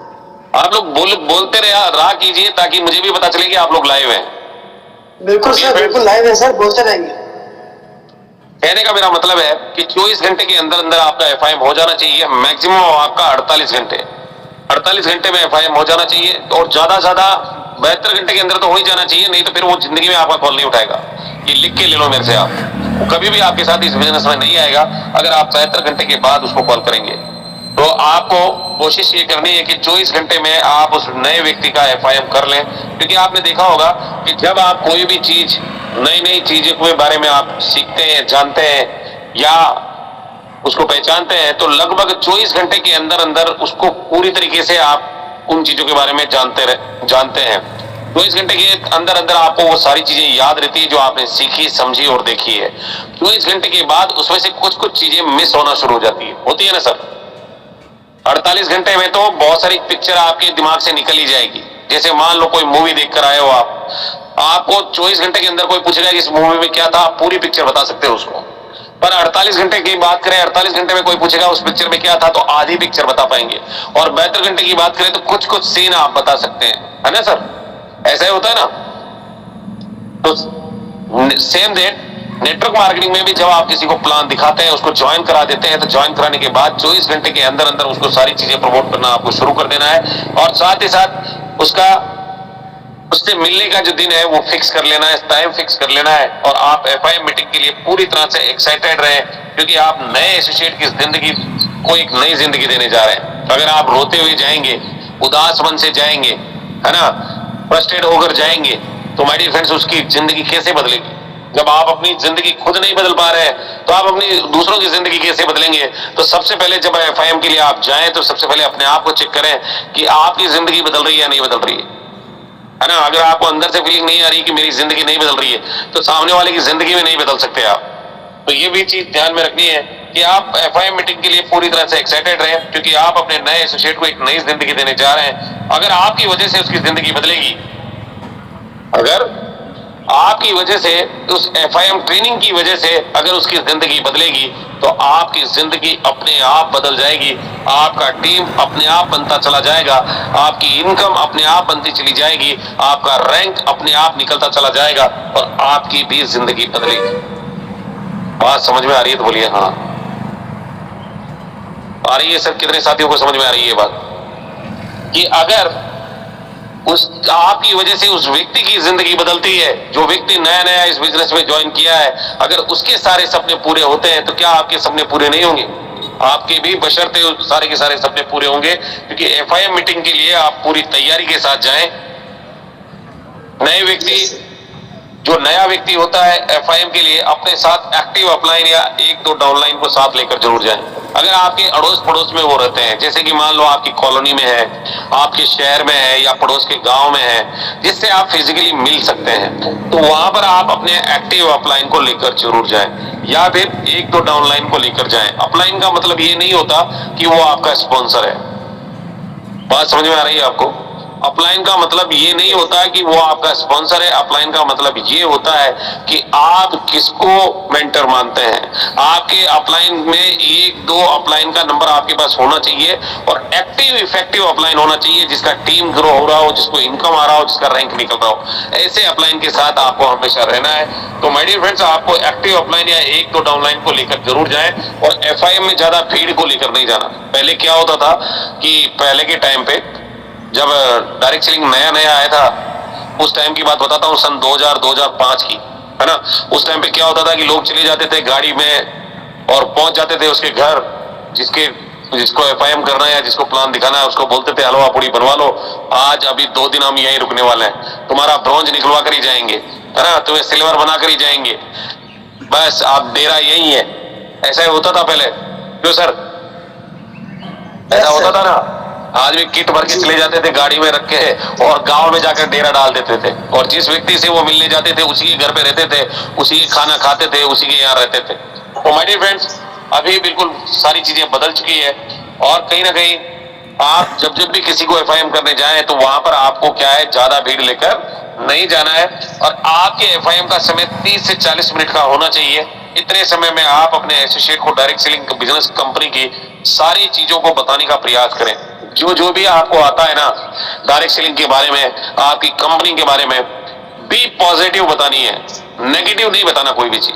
आप लोग बोलते रहा कीजिए ताकि मुझे भी पता चले कि आप लोग लाइव हैं। बिल्कुल सर, बिल्कुल लाइव है सर, बोलते रहेंगे। कहने का मेरा मतलब है कि 24 घंटे के अंदर अंदर आपका एफआईएम हो जाना चाहिए। मैक्सिमम आपका 48 घंटे में एफआईएम हो जाना चाहिए और ज्यादा से ज्यादा 72 घंटे के अंदर तो हो ही जाना चाहिए, नहीं तो फिर वो जिंदगी में आपका कॉल नहीं उठाएगा। ये लिख के ले लो मेरे से, आप कभी भी आपके साथ इस बिजनेस में नहीं आएगा अगर आप 72 घंटे के बाद उसको कॉल करेंगे। तो आपको कोशिश ये करनी है कि 24 घंटे में आप उस नए व्यक्ति का एफआईएम कर लें, क्योंकि आपने देखा होगा कि जब आप कोई भी चीज, नई चीजों के बारे में आप सीखते हैं, जानते हैं या उसको पहचानते हैं तो लगभग 24 घंटे के अंदर अंदर उसको पूरी तरीके से आप उन चीजों के बारे में जानते हैं। 24 घंटे के अंदर अंदर आपको वो सारी चीजें याद रहती है जो आपने सीखी, समझी और देखी है। 24 घंटे के बाद उसमें से कुछ चीजें मिस होना शुरू हो जाती है, होती है ना सर। 48 घंटे में तो बहुत सारी पिक्चर आपके दिमाग से निकल ही जाएगी। जैसे मान लो कोई मूवी देख कर आए हो आपको 24 घंटे के अंदर कोई पूछेगा कि इस मूवी में क्या था, आप पूरी पिक्चर बता सकते हो उसको। पर 48 घंटे की बात करें, 48 घंटे में कोई पूछेगा उस पिक्चर में क्या था तो आधी पिक्चर बता पाएंगे। और 72 घंटे की बात करें तो कुछ सीन आप बता सकते हैं, है ना सर? ऐसा ही होता है ना। तो सेम डेट नेटवर्क मार्केटिंग में भी जब आप किसी को प्लान दिखाते हैं, उसको ज्वाइन करा देते हैं, तो ज्वाइन कराने के बाद 24 घंटे के अंदर अंदर उसको सारी चीजें प्रमोट करना आपको शुरू कर देना है। और साथ ही साथ उससे मिलने का जो दिन है वो फिक्स कर लेना है, टाइम फिक्स कर लेना है। और आप एफआईएम मीटिंग के लिए पूरी तरह से एक्साइटेड रहें, क्योंकि आप नए एसोसिएट की जिंदगी को एक नई जिंदगी देने जा रहे हैं। अगर आप रोते हुए जाएंगे, उदास मन से जाएंगे, है ना, फ्रस्ट्रेट होकर जाएंगे, तो माय डियर फ्रेंड्स उसकी जिंदगी कैसे बदलेगी? जब आप अपनी जिंदगी खुद नहीं बदल पा रहे हैं तो आप अपनी दूसरों की जिंदगी कैसे बदलेंगे? तो सबसे पहले जब एफआईएम के लिए आप जाएं तो सबसे पहले अपने आप को चेक करें कि आपकी जिंदगी बदल रही है या नहीं बदल रही है ना। अगर आपको अंदर से फीलिंग नहीं आ रही कि मेरी जिंदगी नहीं बदल रही है तो सामने वाले की जिंदगी में नहीं बदल सकते आप। तो ये भी चीज ध्यान में रखनी है कि आप एफआईएम मीटिंग के लिए पूरी तरह से एक्साइटेड रहें, क्योंकि आप अपने नए एसोसिएट को एक नई जिंदगी देने जा रहे हैं। अगर आपकी वजह से उसकी जिंदगी बदलेगी, अगर आपकी वजह से, उस एफआईएम ट्रेनिंग की वजह से अगर उसकी जिंदगी बदलेगी तो आपकी जिंदगी अपने आप बदल जाएगी। आपका टीम अपने आप बनता चला जाएगा, आपकी इनकम अपने आप बनती चली जाएगी, आपका रैंक अपने आप निकलता चला जाएगा और आपकी भी जिंदगी बदलेगी। बात समझ में आ रही है तो बोलिए हाँ। आ रही है सर? कितने साथियों को समझ में आ रही है ये बात? कि अगर उस आपकी वजह से उस व्यक्ति की जिंदगी बदलती है, जो व्यक्ति नया नया इस बिजनेस में ज्वाइन किया है, अगर उसके सारे सपने पूरे होते हैं तो क्या आपके सपने पूरे नहीं होंगे? आपके भी बशर्ते सारे के सारे सपने पूरे होंगे, क्योंकि एफआईएम मीटिंग के लिए आप पूरी तैयारी के साथ जाएं। नए व्यक्ति, जो नया व्यक्ति होता है एफआईएम के लिए, अपने साथ एक्टिव अपलाइन या एक दो डाउनलाइन को साथ लेकर जरूर जाएं। अगर आपके अड़ोस पड़ोस में वो रहते हैं, जैसे कि मान लो आपकी कॉलोनी में है, आपके शहर में है या पड़ोस के गांव में है, जिससे आप फिजिकली मिल सकते हैं, तो वहां पर आप अपने एक्टिव अपलाइन को लेकर जरूर जाएं, या फिर एक दो डाउनलाइन को लेकर जाएं। अपलाइन का मतलब ये नहीं होता कि वो आपका स्पॉन्सर है। बात समझ में आ रही है आपको? अपलाइन का मतलब ये नहीं होता कि वो आपका स्पॉन्सर है। अपलाइन का मतलब ये होता है कि आप किसको मेंटर मानते हैं। आपके अपलाइन में एक दो अपलाइन का नंबर आपके पास होना चाहिए और एक्टिव इफेक्टिव अपलाइन होना चाहिए, जिसका टीम ग्रो हो रहा हो, जिसको इनकम आ रहा हो, जिसका रैंक निकल रहा हो। ऐसे अपलाइन के साथ आपको हमेशा रहना है। तो माय डियर फ्रेंड्स, आपको एक्टिव अपलाइन या एक दो डाउनलाइन को लेकर जरूर जाएं और एफआईएम में ज्यादा भीड़ को लेकर नहीं जाना। पहले क्या होता था कि पहले के टाइम पे जब डायरेक्ट सेलिंग नया नया आया था, उस टाइम की बात बताता हूँ, सन 2000-2005 की, है ना। उस टाइम पे क्या होता था कि लोग चले जाते थे गाड़ी में और पहुंच जाते थे उसके घर, जिसको एफआईएम करना है या जिसको प्लान दिखाना है, उसको बोलते थे हलवा पूड़ी बनवा लो, आज अभी 2 दिन हम यहीं रुकने वाले हैं, तुम्हारा ब्रॉन्ज निकलवा कर ही जाएंगे, है ना, तुम्हें सिल्वर बना कर ही जाएंगे, बस आप डेरा यही है। ऐसा ही होता था पहले, क्यों सर? ऐसा होता था ना। आज भी किट भर के चले जाते थे गाड़ी में रख के और गांव में जाकर डेरा डाल देते थे, और जिस व्यक्ति से वो मिलने जाते थे उसी के घर पे रहते थे, उसी के खाना खाते थे, उसी के यहाँ रहते थे। तो माय डियर फ्रेंड्स, अभी बिल्कुल सारी चीजें बदल चुकी है, और कहीं ना कहीं आप जब भी किसी को एफआईएम करने जाएं तो वहां पर आपको क्या है, ज्यादा भीड़ लेकर नहीं जाना है, और आपके एफआईएम का समय 30 से 40 मिनट का होना चाहिए। इतने समय में आप अपने एसोसिएट को डायरेक्ट सेलिंग बिजनेस कंपनी की सारी चीजों को बताने का प्रयास करें। जो भी आपको आता है ना डायरेक्ट सेलिंग के बारे में, आपकी कंपनी के बारे में, बी पॉजिटिव बतानी है, नेगेटिव नहीं बताना कोई भी चीज।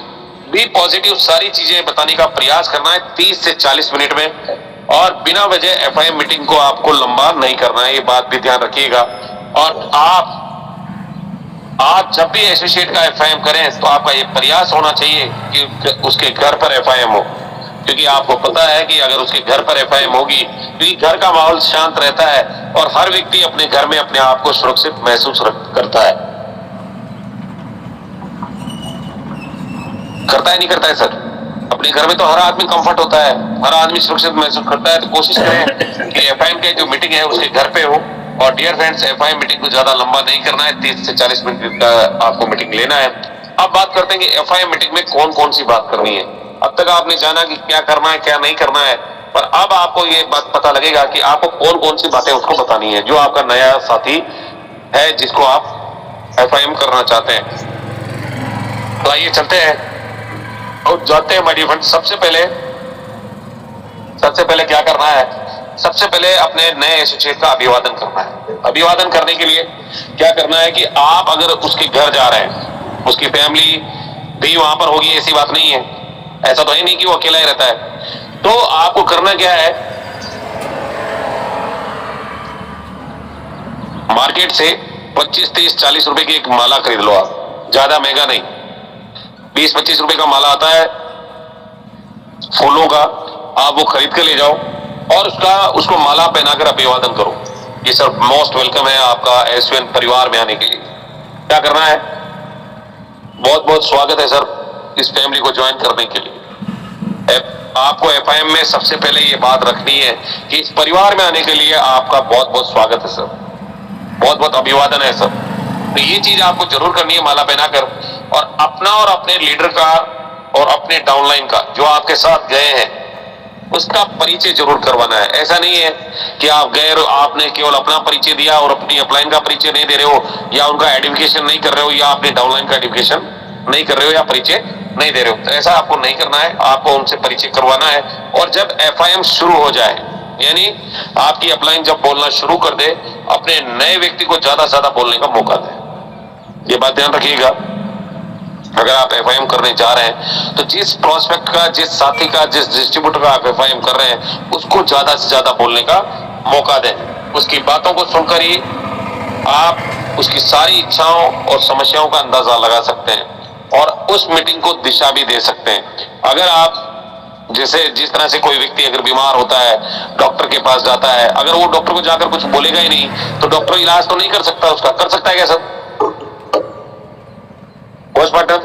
बी पॉजिटिव सारी चीजें बताने का प्रयास करना है 30 से 40 मिनट में, और बिना वजह एफआईएम मीटिंग को आपको लंबा नहीं करना है, ये बात भी ध्यान रखिएगा। और आप जब भी एसोसिएट का एफआईएम करें तो आपका ये प्रयास होना चाहिए कि उसके घर पर एफआईएम हो, क्योंकि आपको पता है कि अगर उसके घर पर एफआईएम होगी, क्योंकि घर का माहौल शांत रहता है और हर व्यक्ति अपने घर में अपने आप को सुरक्षित महसूस करता है। नहीं करता है सर? अपने घर में तो हर आदमी कंफर्ट होता है, हर आदमी सुरक्षित महसूस करता है। तो कोशिश करें कि एफआईएम की जो मीटिंग है उसके घर पे हो। और डियर फ्रेंड्स, एफआईएम मीटिंग को ज्यादा लंबा नहीं करना है, 30 से 40 मिनट का आपको मीटिंग लेना है। अब बात करते हैं कि एफआईएम मीटिंग में कौन कौन सी बात करनी है। अब तक आपने जाना कि क्या करना है क्या नहीं करना है, पर अब आपको ये बात पता लगेगा कि आपको कौन कौन सी बातें उसको बतानी है, जो आपका नया साथी है जिसको आप एफआईएम करना चाहते हैं। तो आइए चलते हैं और जाते हैं माय डियर फ्रेंड्स। सबसे पहले क्या करना है, सबसे पहले अपने नए एसोसिएट का अभिवादन करना है। अभिवादन करने के लिए क्या करना है कि आप अगर उसके घर जा रहे हैं, उसकी फैमिली भी वहां पर होगी, ऐसी बात नहीं है, ऐसा तो है नहीं कि वो अकेला ही रहता है। तो आपको करना क्या है, मार्केट से 25, 30, 40 रुपए की एक माला खरीद लो। आप ज्यादा महंगा नहीं, 20-25 रुपए का माला आता है फूलों का, आप वो खरीद के ले जाओ और उसको माला पहनाकर अभिवादन करो कि सर मोस्ट वेलकम है आपका एसवीएन परिवार में आने के लिए। क्या करना है, बहुत बहुत स्वागत है सर इस फैमिली को ज्वाइन करने के लिए। आपको एफआईएम में सबसे पहले ये बात रखनी है कि इस परिवार में आने के लिए आपका बहुत बहुत स्वागत है सर, बहुत बहुत अभिवादन है सर। तो ये चीज आपको जरूर करनी है माला पहनाकर, और अपना और अपने लीडर का और अपने डाउनलाइन का जो आपके साथ गए हैं उसका परिचय जरूर करवाना है। ऐसा नहीं है कि आप गए और आपने केवल अपना परिचय दिया और अपनी अपलाइन का परिचय नहीं दे रहे हो, या उनका आइडेंटिफिकेशन नहीं कर रहे हो, या अपने डाउनलाइन का आइडेंटिफिकेशन नहीं कर रहे हो, या परिचय नहीं दे रहे हो। तो ऐसा आपको नहीं करना है, आपको उनसे परिचय करवाना है। और जब एफआईएम शुरू हो जाए, यानी आपकी अपलाइन जब बोलना शुरू कर दे, अपने नए व्यक्ति को ज्यादा से ज्यादा बोलने का मौका दे। ये बात ध्यान रखिएगा। अगर आप एफआईएम करने जा रहे हैं तो जिस प्रोस्पेक्ट का, जिस साथी का, जिस डिस्ट्रीब्यूटर का आप एफआईएम कर रहे हैं उसको ज्यादा से ज्यादा बोलने का मौका दें। उसकी बातों को सुनकर ही आप उसकी सारी इच्छाओं और समस्याओं का अंदाजा लगा सकते हैं और उस मीटिंग को दिशा भी दे सकते हैं। अगर आप जैसे जिस तरह से कोई व्यक्ति अगर बीमार होता है, डॉक्टर के पास जाता है, अगर वो डॉक्टर को जाकर कुछ बोलेगा ही नहीं तो डॉक्टर इलाज तो नहीं कर सकता उसका, कर सकता है क्या सर? पोस्टमार्टम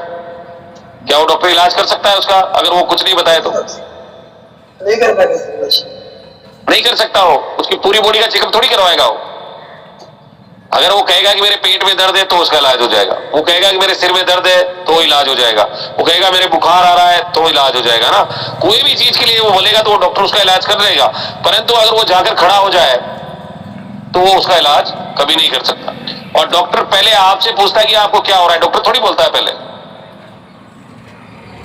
क्या वो डॉक्टर इलाज कर सकता है उसका अगर वो कुछ नहीं बताए तो? नहीं कर पाएगा, नहीं कर सकता हो, उसकी पूरी बॉडी का चेकअप थोड़ी करवाएगा वो। अगर वो कहेगा कि मेरे पेट में दर्द है तो उसका इलाज हो जाएगा, वो कहेगा कि मेरे सिर में दर्द है तो इलाज हो जाएगा, वो कहेगा मेरे बुखार आ रहा है तो इलाज हो जाएगा ना। कोई भी चीज के लिए वो बोलेगा तो वो डॉक्टर उसका इलाज कर देगा, परंतु अगर वो जाकर खड़ा हो जाए तो वो उसका इलाज कभी नहीं कर सकता। और डॉक्टर पहले आपसे पूछता है कि आपको क्या हो रहा है, डॉक्टर थोड़ी बोलता है पहले।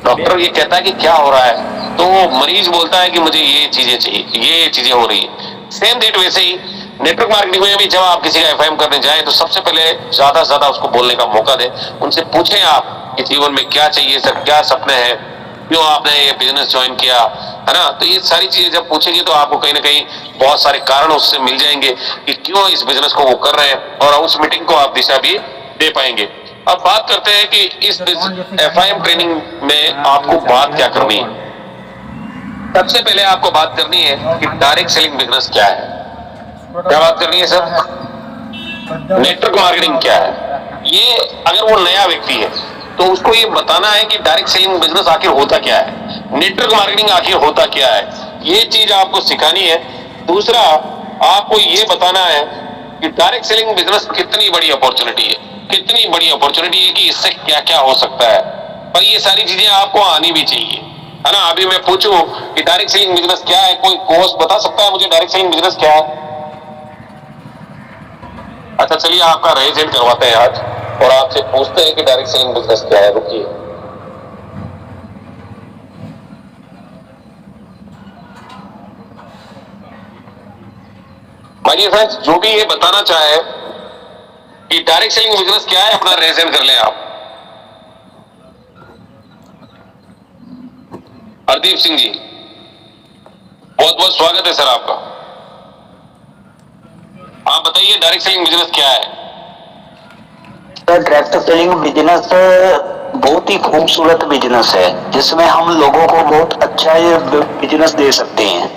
डॉक्टर ये कहता है कि क्या हो रहा है तो वो मरीज बोलता है कि मुझे ये चीजें चाहिए, ये चीजें हो रही है। सेम डेट वैसे ही नेटवर्क मार्केटिंग में भी जब आप किसी का एफआईएम करने जाए तो सबसे पहले ज्यादा से ज्यादा उसको बोलने का मौका दें। उनसे पूछें आप कि जीवन में क्या चाहिए सर, क्या सपने हैं, क्यों आपने ये बिजनेस ज्वाइन किया, है ना। तो ये सारी चीजें जब पूछेंगे तो आपको कहीं ना कहीं बहुत सारे कारण उससे मिल जाएंगे कि क्यों इस बिजनेस को वो कर रहे हैं और उस मीटिंग को आप दिशा भी दे पाएंगे। अब बात करते हैं कि इस एफआईएम ट्रेनिंग में आपको बात क्या करनी है। सबसे पहले आपको बात करनी है कि डायरेक्ट सेलिंग बिजनेस क्या है। क्या बात करनी है सर? नेटवर्क मार्केटिंग क्या है। ये अगर वो नया व्यक्ति है तो उसको ये बताना है कि डायरेक्ट सेलिंग बिजनेस आखिर होता क्या है, नेटवर्क मार्केटिंग आखिर होता क्या है, ये चीज आपको सिखानी है। दूसरा आपको ये बताना है कि डायरेक्ट सेलिंग बिजनेस कितनी बड़ी अपॉर्चुनिटी है, कितनी बड़ी अपॉर्चुनिटी है कि इससे क्या क्या हो सकता है। पर ये सारी चीजें आपको आनी भी चाहिए, है ना। अभी मैं पूछूं कि डायरेक्ट सेलिंग बिजनेस क्या है, कोई कोर्स बता सकता है मुझे डायरेक्ट सेलिंग बिजनेस क्या है? अच्छा चलिए आपका रेज एंड करवाते हैं आज और आपसे पूछते हैं कि डायरेक्ट सेलिंग बिजनेस क्या है। रुकिए, माय डियर फ्रेंड्स, जो भी ये बताना चाहे कि डायरेक्ट सेलिंग बिजनेस क्या है अपना रेज एंड कर लें आप। हरदीप सिंह जी, बहुत बहुत स्वागत है सर आपका। आप बताइए डायरेक्ट सेलिंग बिजनेस क्या है? डायरेक्ट सेलिंग बिजनेस बहुत ही खूबसूरत बिजनेस है जिसमें हम लोगों को बहुत अच्छा ये बिजनेस दे सकते हैं,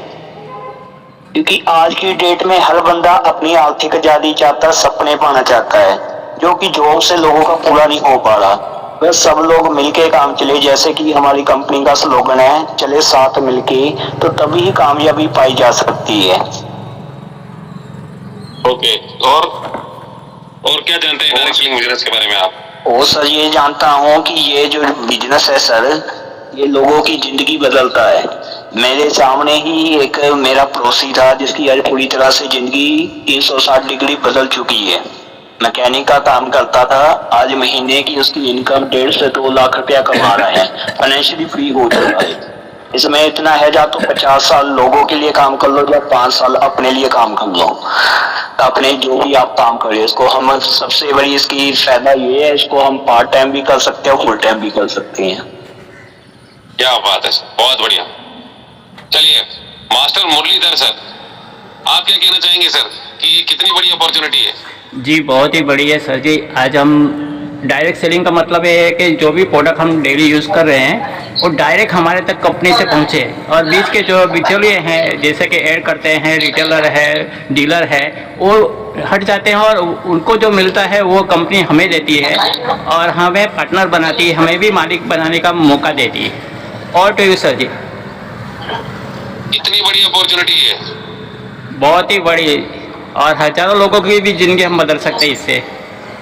क्योंकि आज की डेट में हर बंदा अपनी आर्थिक आजादी चाहता है, सपने पाना चाहता है, जो कि जॉब से लोगों का पूरा नहीं हो पा रहा। बस सब लोग मिलके काम चले, जैसे कि हमारी कंपनी का स्लोगन है, चले साथ मिलके, तो तभी ही कामयाबी पाई जा सकती है। ओके, और क्या जानते हैं डायरेक्ट सेलिंग बिजनेस के बारे में आप? और सर ये जानता हूँ कि ये जो बिजनेस है सर, ये लोगों की जिंदगी बदलता है। मेरे सामने ही एक मेरा पड़ोसी था जिसकी आज पूरी तरह से जिंदगी 360 डिग्री बदल चुकी है। मैकेनिक का काम करता था, आज महीने की उसकी इनकम 1.5 से 2 लाख रुपया कमा रहा है, फाइनेंशियली फ्री हो चुका है। इसमें इतना है, या तो 50 साल लोगों के लिए काम कर लो या 5 साल अपने लिए काम कर लो, अपने जो भी आप काम करें। इसको हम सबसे बड़ी इसकी फायदा ये है, इसको हम पार्ट टाइम भी कर सकते हैं, फुल टाइम भी कर सकते हैं। क्या बात है सर, बहुत बढ़िया। चलिए मास्टर मुरलीधर सर, आप क्या कहना चाहेंगे सर कि ये कितनी बड़ी अपॉर्चुनिटी है? जी बहुत ही बढ़िया है सर जी। आज हम डायरेक्ट सेलिंग का मतलब ये है कि जो भी प्रोडक्ट हम डेली यूज़ कर रहे हैं वो डायरेक्ट हमारे तक कंपनी से पहुँचे, और बीच के जो बिचौलिए हैं जैसे कि ऐड करते हैं, रिटेलर है, डीलर है, वो हट जाते हैं और उनको जो मिलता है वो कंपनी हमें देती है और हमें पार्टनर बनाती है, हमें भी मालिक बनाने का मौका देती है। और तो सर जी इतनी बड़ी अपॉर्चुनिटी है, बहुत ही बड़ी, और हजारों लोगों की भी जिंदगी हम बदल सकते हैं इससे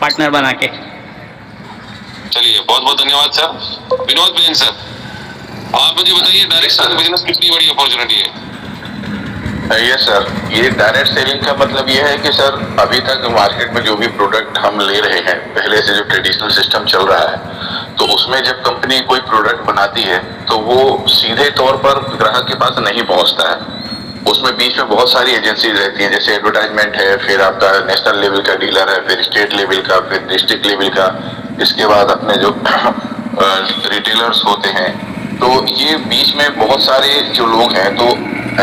पार्टनर बना के। चलिए बहुत बहुत धन्यवाद सर। विनोद बेन सर, आप मुझे बताइए डायरेक्ट सेलिंग बिजनेस कितनी बड़ी अपॉर्चुनिटी है? यस सर, ये डायरेक्ट सेलिंग का मतलब ये है कि सर अभी तक मार्केट में जो भी प्रोडक्ट हम ले रहे हैं, पहले से जो ट्रेडिशनल सिस्टम चल रहा है, तो उसमें जब कंपनी कोई प्रोडक्ट बनाती है तो वो सीधे तौर पर ग्राहक के पास नहीं पहुंचता है। उसमें बीच में बहुत सारी एजेंसीज रहती हैं, जैसे एडवर्टाइजमेंट है, फिर आपका नेशनल लेवल का डीलर है, फिर स्टेट लेवल का, फिर डिस्ट्रिक्ट लेवल का, इसके बाद अपने जो रिटेलर्स होते हैं। तो ये बीच में बहुत सारे जो लोग हैं, तो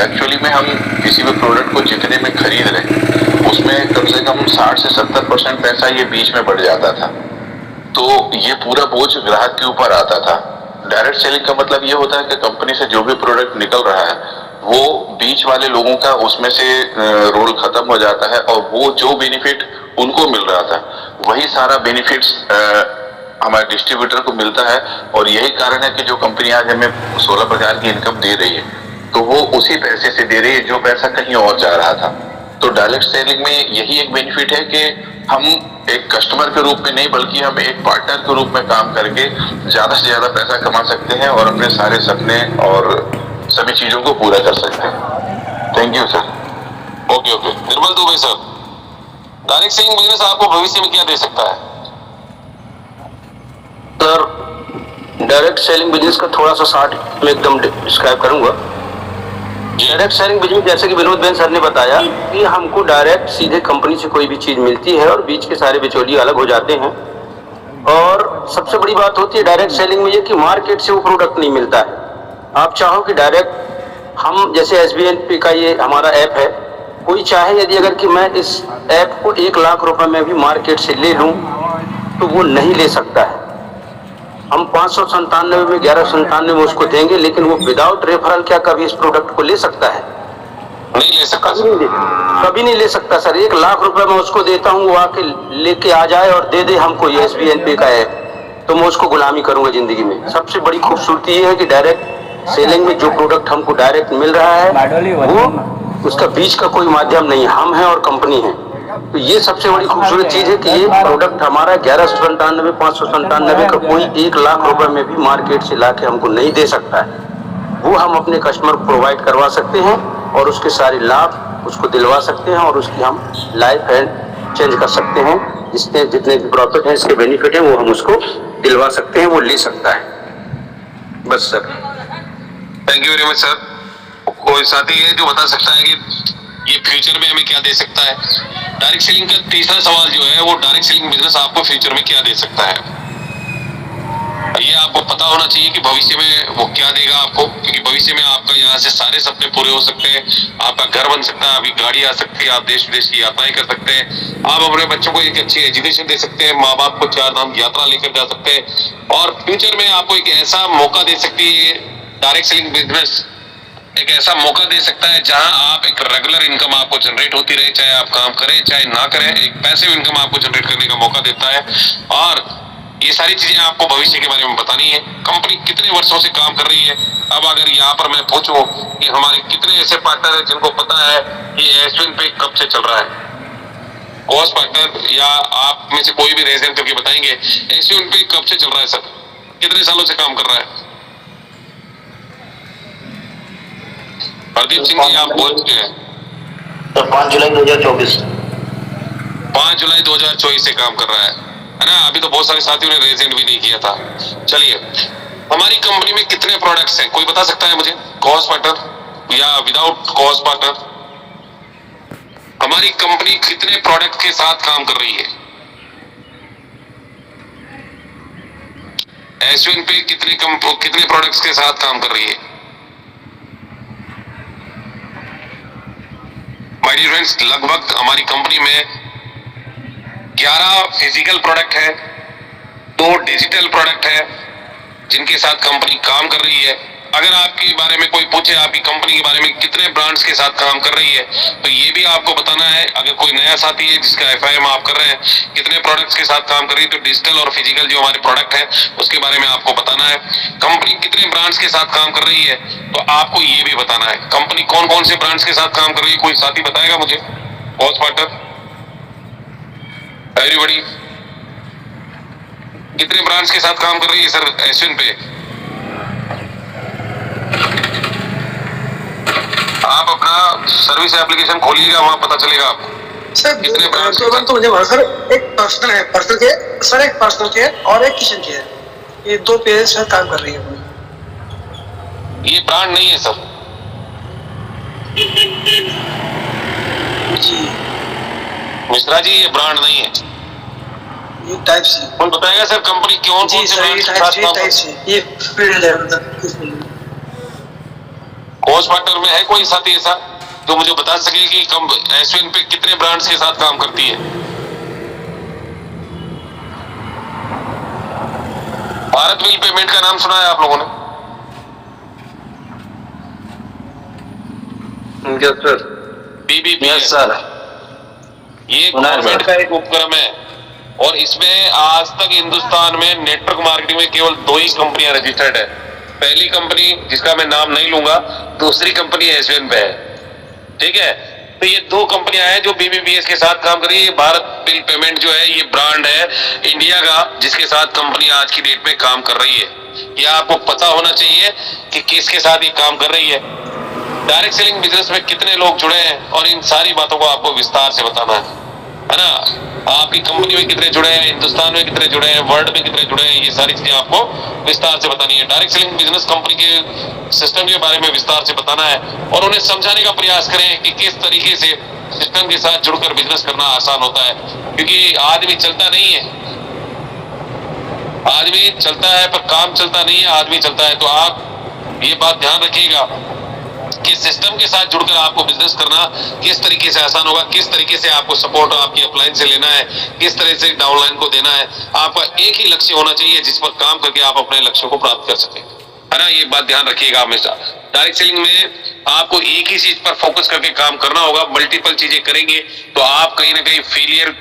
एक्चुअली में हम किसी भी प्रोडक्ट को जितने में खरीद रहे हैं उसमें कम से कम 60 से 70% पैसा ये बीच में बढ़ जाता था। तो ये पूरा बोझ ग्राहक के ऊपर आता था। डायरेक्ट सेलिंग का मतलब ये होता है कि कंपनी से जो भी प्रोडक्ट निकल रहा है वो बीच वाले लोगों का उसमें से रोल खत्म हो जाता है और वो जो बेनिफिट उनको मिल रहा था वही सारा बेनिफिट्स हमारे डिस्ट्रीब्यूटर को मिलता है। और यही कारण है कि जो कंपनी आज हमें 16 प्रकार की इनकम दे रही है तो वो उसी पैसे से दे रही है जो पैसा कहीं और जा रहा था। तो डायरेक्ट सेलिंग में यही एक बेनिफिट है कि हम एक कस्टमर के रूप में नहीं बल्कि हम एक पार्टनर के रूप में काम करके ज्यादा से ज्यादा पैसा कमा सकते हैं और अपने सारे सपने और सभी चीजों को पूरा कर सकते हैं। Thank you sir. Okay okay, Nirmal Dubey sir, direct selling business आपको भविष्य में क्या दे सकता है? सर, डायरेक्ट सेलिंग बिजनेस का थोड़ा सा शार्ट में एकदम डिस्क्राइब करूंगा। डायरेक्ट सेलिंग बिजनेस जैसे कि विनोद बेन सर ने बताया कि हमको डायरेक्ट सीधे कंपनी से कोई भी चीज मिलती है और बीच के सारे बिचौलिए अलग हो जाते हैं। और सबसे बड़ी बात होती है डायरेक्ट सेलिंग में ये कि मार्केट से वो प्रोडक्ट नहीं मिलता है। आप चाहो कि डायरेक्ट हम जैसे SBN पे का ये हमारा ऐप है, कोई चाहे यदि अगर कि मैं इस ऐप को 1 लाख रुपए में भी मार्केट से ले लूं तो वो नहीं ले सकता है। हम 597 में 1197 में उसको देंगे, लेकिन वो विदाउट रेफरल क्या कभी इस प्रोडक्ट को ले सकता है? नहीं ले सकता, कभी नहीं ले सकता सर। 1 लाख रुपए मैं उसको देता हूँ, वो आके लेके आ जाए और दे दे हमको ये SBN पे का ऐप, तो मैं उसको गुलामी करूंगा जिंदगी में। सबसे बड़ी खूबसूरती ये है कि डायरेक्ट सेलिंग में जो प्रोडक्ट हमको डायरेक्ट मिल रहा है वो उसका बीच का कोई माध्यम नहीं, हम हैं और कंपनी है। तो ये सबसे बड़ी खूबसूरत चीज है कि ये प्रोडक्ट हमारा 1197 597 का कोई 1 लाख रुपए में भी मार्केट से लाके हमको नहीं दे सकता है। वो हम अपने कस्टमर को प्रोवाइड करवा सकते हैं और उसके सारे लाभ उसको दिलवा सकते हैं और उसकी हम लाइफ एंड चेंज कर सकते हैं। जिसने जितने भी प्रॉफिट है, इसके बेनिफिट है, वो हम उसको दिलवा सकते हैं, वो ले सकता है। बस sir. Thank you very much sir. कोई साथी है जो बता सकता है कि ये फ्यूचर में हमें क्या दे सकता है? डायरेक्ट सेलिंग का तीसरा सवाल जो है वो डायरेक्ट सेलिंग बिजनेस आपको फ्यूचर में क्या दे सकता है? ये आपको पता होना चाहिए कि भविष्य में वो क्या देगा आपको, क्योंकि भविष्य में आपका यहाँ से सारे सपने पूरे हो सकते हैं। आपका घर बन सकता है, आपकी गाड़ी आ सकती है, आप देश विदेश की यात्राएं कर सकते हैं, आप अपने बच्चों को एक अच्छी एजुकेशन दे सकते हैं, माँ बाप को 4 धाम यात्रा लेकर जा सकते हैं। और फ्यूचर में आपको एक ऐसा मौका दे सकती है डायरेक्ट सेलिंग बिजनेस, एक ऐसा मौका दे सकता है जहां आप एक रेगुलर इनकम आपको जनरेट होती रहे, चाहे आप काम करें चाहे ना करें, एक पैसिव इनकम आपको जनरेट करने का मौका देता है। और ये सारी चीजें आपको भविष्य के बारे में बतानी है। कंपनी कितने वर्षों से काम कर रही है? अब अगर यहाँ पर मैं पूछूं कि हमारे कितने ऐसे पार्टनर हैं जिनको पता है कि SBN पे कब से चल रहा है, कॉस्ट पार्टनर या आप में से कोई भी रेजन करके बताएंगे SBN पे कब से चल रहा है सर? कितने सालों से काम कर रहा है? प्रदीप सिंह जी आप बोल चुके हैं। तो 5 जुलाई 2024 5 जुलाई 2024 से काम कर रहा है ना? अभी तो बहुत सारे साथियों ने रेजेंट भी नहीं किया था। चलिए, हमारी कंपनी में कितने प्रोडक्ट्स हैं कोई बता सकता है मुझे? कॉस्ट पार्टनर या विदाउट कॉस्ट पार्टनर, हमारी कंपनी कितने प्रोडक्ट के साथ काम कर रही है? SBN पे कितने प्रोडक्ट्स के साथ काम कर रही है? माय डियर फ्रेंड्स, लगभग हमारी कंपनी में 11 फिजिकल प्रोडक्ट है, 2 डिजिटल प्रोडक्ट है जिनके साथ कंपनी काम कर रही है। अगर आपके बारे में कोई पूछे आपकी कंपनी के बारे में कितने ब्रांड्स के साथ काम कर रही है, तो ये भी आपको बताना है। अगर कोई नया साथी है जिसका FIM आप कर रहे हैं, कितने प्रोडक्ट्स के साथ काम कर रही है, तो डिजिटल और फिजिकल जो हमारे प्रोडक्ट है उसके बारे में आपको बताना है। कंपनी कितने ब्रांड्स के साथ काम कर रही है, तो आपको ये भी बताना है। कंपनी कौन कौन से ब्रांड्स के साथ काम कर रही है, कोई साथी बताएगा मुझे? कॉस्ट पार्टनर, एवरीबॉडी, कितने ब्रांड्स के साथ काम कर रही है सर SBN पे? आप अपना सर्विस एप्लीकेशन खोलिएगा, वहां पता चलेगा आपको सर। कितने ब्रांड्स के साथ। तो मुझे बोला सर, एक पर्सनल है, पर्सनल केयर सर, एक पर्सनल केयर और एक किचन केयर, ये 2 पेज से काम कर रही है। ये ब्रांड नहीं है सर जी मिश्रा जी, ये ब्रांड नहीं है। ये टाइप से कौन बताएगा सर कंपनी कौन जी कौन से सर, ये ब्रांड्स के साथ काम टाइप से ये फील्ड है, मतलब कॉस्ट पार्टनर में है कोई साथी ऐसा? जो मुझे बता सके कि एसवीएन पे कितने ब्रांड्स के साथ काम करती है? भारत बिल पेमेंट का नाम सुना है आप लोगों ने? Yes sir. BBPS sir. ये सुना है गवर्नमेंट सर। का एक उपक्रम है और इसमें आज तक हिंदुस्तान में नेटवर्क मार्केटिंग में केवल 2 ही कंपनियां रजिस्टर्ड है। पहली कंपनी जिसका मैं नाम नहीं लूंगा, दूसरी कंपनी एसवीएन पे है, ठीक है। तो ये 2 कंपनियां हैं जो BBPS के साथ काम कर रही है। भारत बिल पेमेंट जो है ये ब्रांड है इंडिया का जिसके साथ कंपनी आज की डेट में काम कर रही है। ये आपको पता होना चाहिए कि किसके साथ ये काम कर रही है, डायरेक्ट सेलिंग बिजनेस में कितने लोग जुड़े हैं और इन सारी बातों को आपको विस्तार से बताना है ना। आपकी कंपनी में कितने जुड़े हैं, हिंदुस्तान में कितने जुड़े हैं, वर्ल्ड में कितने जुड़े हैं, ये सारी चीजें आपको विस्तार से बतानी है। डायरेक्ट सेलिंग बिजनेस कंपनी के सिस्टम के बारे में विस्तार से बताना है और उन्हें समझाने का प्रयास करें कि किस तरीके से सिस्टम के साथ जुड़कर बिजनेस करना आसान होता है। क्योंकि आदमी चलता नहीं है, आदमी चलता है पर काम चलता नहीं है, आदमी चलता है। तो आप ये बात ध्यान रखिएगा कि सिस्टम के साथ जुड़कर आपको बिजनेस करना किस तरीके से आसान होगा, किस तरीके से आपको सपोर्ट आपकी अपलाइन से लेना है, किस तरह से डाउनलाइन को देना है। आपका एक ही लक्ष्य होना चाहिए जिस पर काम करके आप अपने लक्ष्यों को प्राप्त कर सकें, है ना। ये बात ध्यान रखिएगा हमेशा। डायरेक्ट सेलिंग में आपको एक ही चीज पर फोकस करके काम करना होगा। मल्टीपल चीजें करेंगे तो आप कहीं ना कहीं फेलियर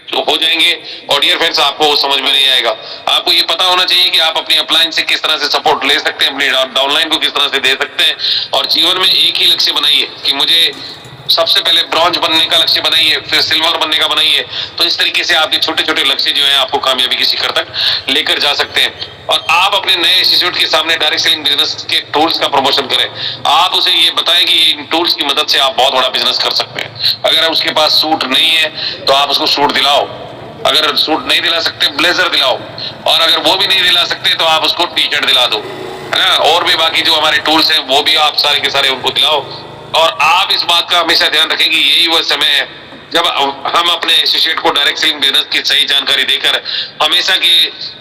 तो हो जाएंगे और डियर फ्रेंड्स आपको वो समझ में नहीं आएगा। आपको ये पता होना चाहिए कि आप अपनी अपलाइन से किस तरह से सपोर्ट ले सकते हैं, अपनी डाउनलाइन को किस तरह से दे सकते हैं और जीवन में एक ही लक्ष्य बनाइए कि मुझे सबसे पहले ब्रॉन्ज बनने का लक्ष्य बनाइए, फिर सिल्वर बनने का बनाइए। तो इस तरीके से आपके छोटे छोटे लक्ष्य जो है आपको कामयाबी के शिखर तक लेकर जा सकते हैं। और आप अपने नए इंस्टीट्यूट के सामने डायरेक्ट सेलिंग बिजनेस के टूल्स का प्रमोशन करें। आप उसे ये बताएं कि इन टूल्स की मदद से आप बहुत बड़ा बिजनेस कर सकते हैं। अगर उसके पास सूट नहीं है तो आप उसको सूट दिलाओ, अगर सूट नहीं दिला सकते ब्लेजर दिलाओ, और अगर वो भी नहीं दिला सकते तो आप उसको टी शर्ट दिला दो, है ना। और भी बाकी जो हमारे टूल्स हैं वो भी आप सारे के सारे उनको दिलाओ। और आप इस बात का हमेशा ध्यान रखें कि यही वह समय है जब हम अपने एसोसिएट को डायरेक्ट सेलिंग बिजनेस की सही जानकारी देकर हमेशा के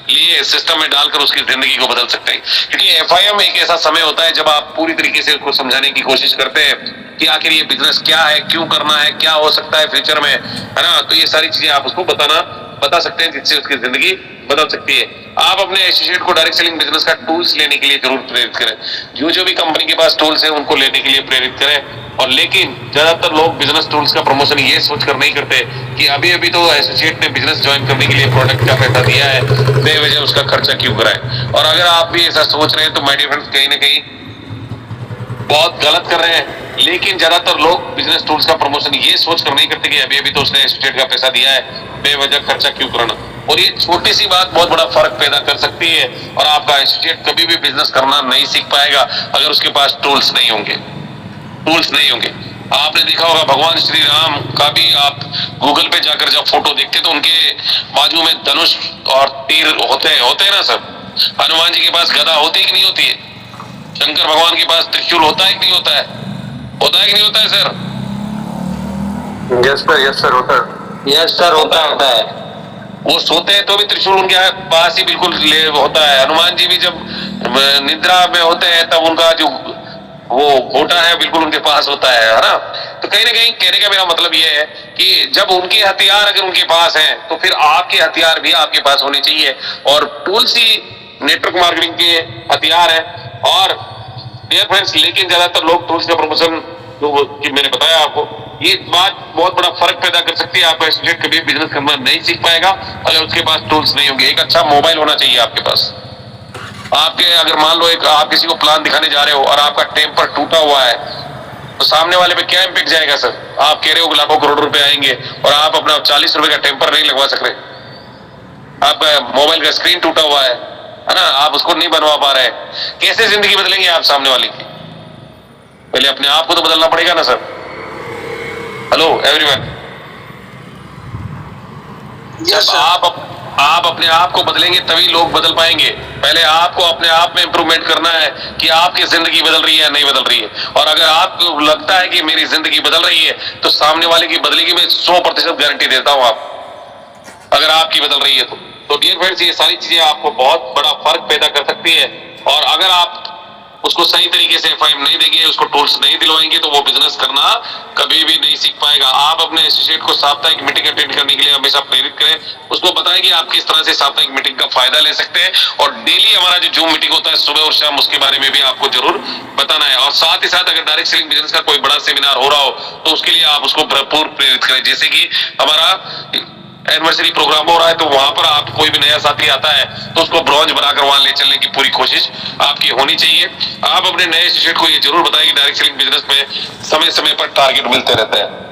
लिए सिस्टम में डालकर उसकी जिंदगी को बदल सकते हैं। क्योंकि एफआईएम एक ऐसा समय होता है जब आप पूरी तरीके से उसको समझाने की कोशिश करते हैं कि आखिर ये बिजनेस क्या है, क्यों करना है, क्या हो सकता है फ्यूचर में, है ना। तो ये सारी चीजें आप उसको बता सकते हैं जिससे उसकी जिंदगी बदल सकती है। आप अपने एसोसिएट को डायरेक्ट सेलिंग बिजनेस का टूल्स लेने के लिए जरूर प्रेरित करें। जो भी कंपनी के पास टूल्स है उनको लेने के लिए प्रेरित करें। और लेकिन ज्यादातर लोग बिजनेस टूल्स का प्रमोशन ये सोचकर नहीं करते कि अभी अभी तो एसोसिएट ने बिजनेस ज्वाइन करने के लिए प्रोडक्ट का पैसा दिया है, बेवजह उसका खर्चा क्यों कराए। और अगर आप भी ऐसा सोच रहे हैं तो माय डियर फ्रेंड्स कहीं ना कहीं बहुत गलत कर रहे हैं। लेकिन ज्यादातर लोग बिजनेस टूल्स का प्रमोशन ये सोचकर नहीं करते कि अभी अभी तो उसने एसोसिएट का पैसा दिया है, बेवजह खर्चा क्यों कराना। और ये छोटी सी बात बहुत बड़ा फर्क पैदा कर सकती है और आपका एसोसिएट कभी भी बिजनेस करना नहीं सीख पाएगा अगर उसके पास टूल्स नहीं होंगे। टूल्स नहीं होंगे। आपने देखा होगा भगवान श्री राम का भी आप गूगल पे जाकर जब फोटो देखते तो उनके बाजू में धनुष और तीर होते हैं ना सर। हनुमान जी के पास गदा होती है कि नहीं होती है? शंकर भगवान के पास त्रिशूल होता है कि नहीं होता है? होता है कि नहीं होता है सर? यस सर होता है। यस सर होता है। वो सोते हैं तो भी त्रिशूल उनके पास ही बिल्कुल होता है। हनुमान जी भी जब निद्रा में होते हैं तब उनका जो वो घोटा है बिल्कुल उनके पास होता है ना। तो कहीं ना कहीं कहने का मेरा मतलब ये है कि जब उनके हथियार अगर उनके पास हैं तो फिर आपके हथियार भी आपके पास होने चाहिए। और टूल्स ही नेटवर्क मार्केटिंग के हथियार हैं। और डियर फ्रेंड्स लेकिन ज्यादातर लोग टूल्स का प्रमोशन जो कि मैंने बताया आपको, ये बात बहुत बड़ा फर्क पैदा कर सकती है। आपका एसोसिएट कभी बिजनेस करना नहीं सीख पाएगा अगर उसके पास टूल्स नहीं होंगे। एक अच्छा मोबाइल होना चाहिए आपके पास। आपके अगर मान लो एक आप किसी को प्लान दिखाने जा रहे हो और आपका टेम्पर टूटा हुआ है तो सामने वाले पे क्या इम्पैक्ट जाएगा सर? आप कह रहे हो लाखों करोड़ रुपए आएंगे और आप अपना 40 रुपए का टेम्पर नहीं लगवा सक रहे। आपका मोबाइल का स्क्रीन टूटा हुआ है ना, आप उसको नहीं बनवा पा रहे। कैसे जिंदगी बदलेंगे आप सामने वाले की? पहले अपने आप को तो बदलना पड़ेगा ना सर। हेलो एवरीवन, जब आप अपने आप को बदलेंगे तभी लोग बदल पाएंगे। पहले आपको अपने आप में इंप्रूवमेंट करना है कि आपकी जिंदगी बदल रही है या नहीं बदल रही है। और अगर आपको लगता है कि मेरी जिंदगी बदल रही है तो सामने वाले की बदलेगी, मैं 100% गारंटी देता हूं आप अगर आपकी बदल रही है तो डियर फ्रेंड्स ये सारी चीजें आपको बहुत बड़ा फर्क पैदा कर सकती है। और अगर आप उसको सही तरीके से एफआईएम नहीं देंगे, उसको टूल्स नहीं दिलवाएंगे तो वो बिजनेस करना कभी भी नहीं सीख पाएगा। आप अपने एसोसिएट को साप्ताहिक मीटिंग अटेंड करने के लिए हमेशा प्रेरित करें, उसको बताएं कि आप किस तरह से साप्ताहिक मीटिंग का फायदा ले सकते हैं, और डेली हमारा जो जूम मीटिंग होता है सुबह और शाम, उसके बारे में भी आपको जरूर बताना है। और साथ ही साथ अगर डायरेक्ट सेलिंग बिजनेस का कोई बड़ा सेमिनार हो रहा हो तो उसके लिए आप उसको भरपूर प्रेरित करें। जैसे कि हमारा एनिवर्सरी प्रोग्राम हो रहा है तो वहां पर आप कोई भी नया साथी आता है तो उसको ब्रॉन्ज बनाकर वहां ले चलने की पूरी कोशिश आपकी होनी चाहिए। आप अपने नए एसोसिएट को ये जरूर बताएं कि डायरेक्ट सेलिंग बिजनेस में समय समय पर टारगेट मिलते रहते हैं।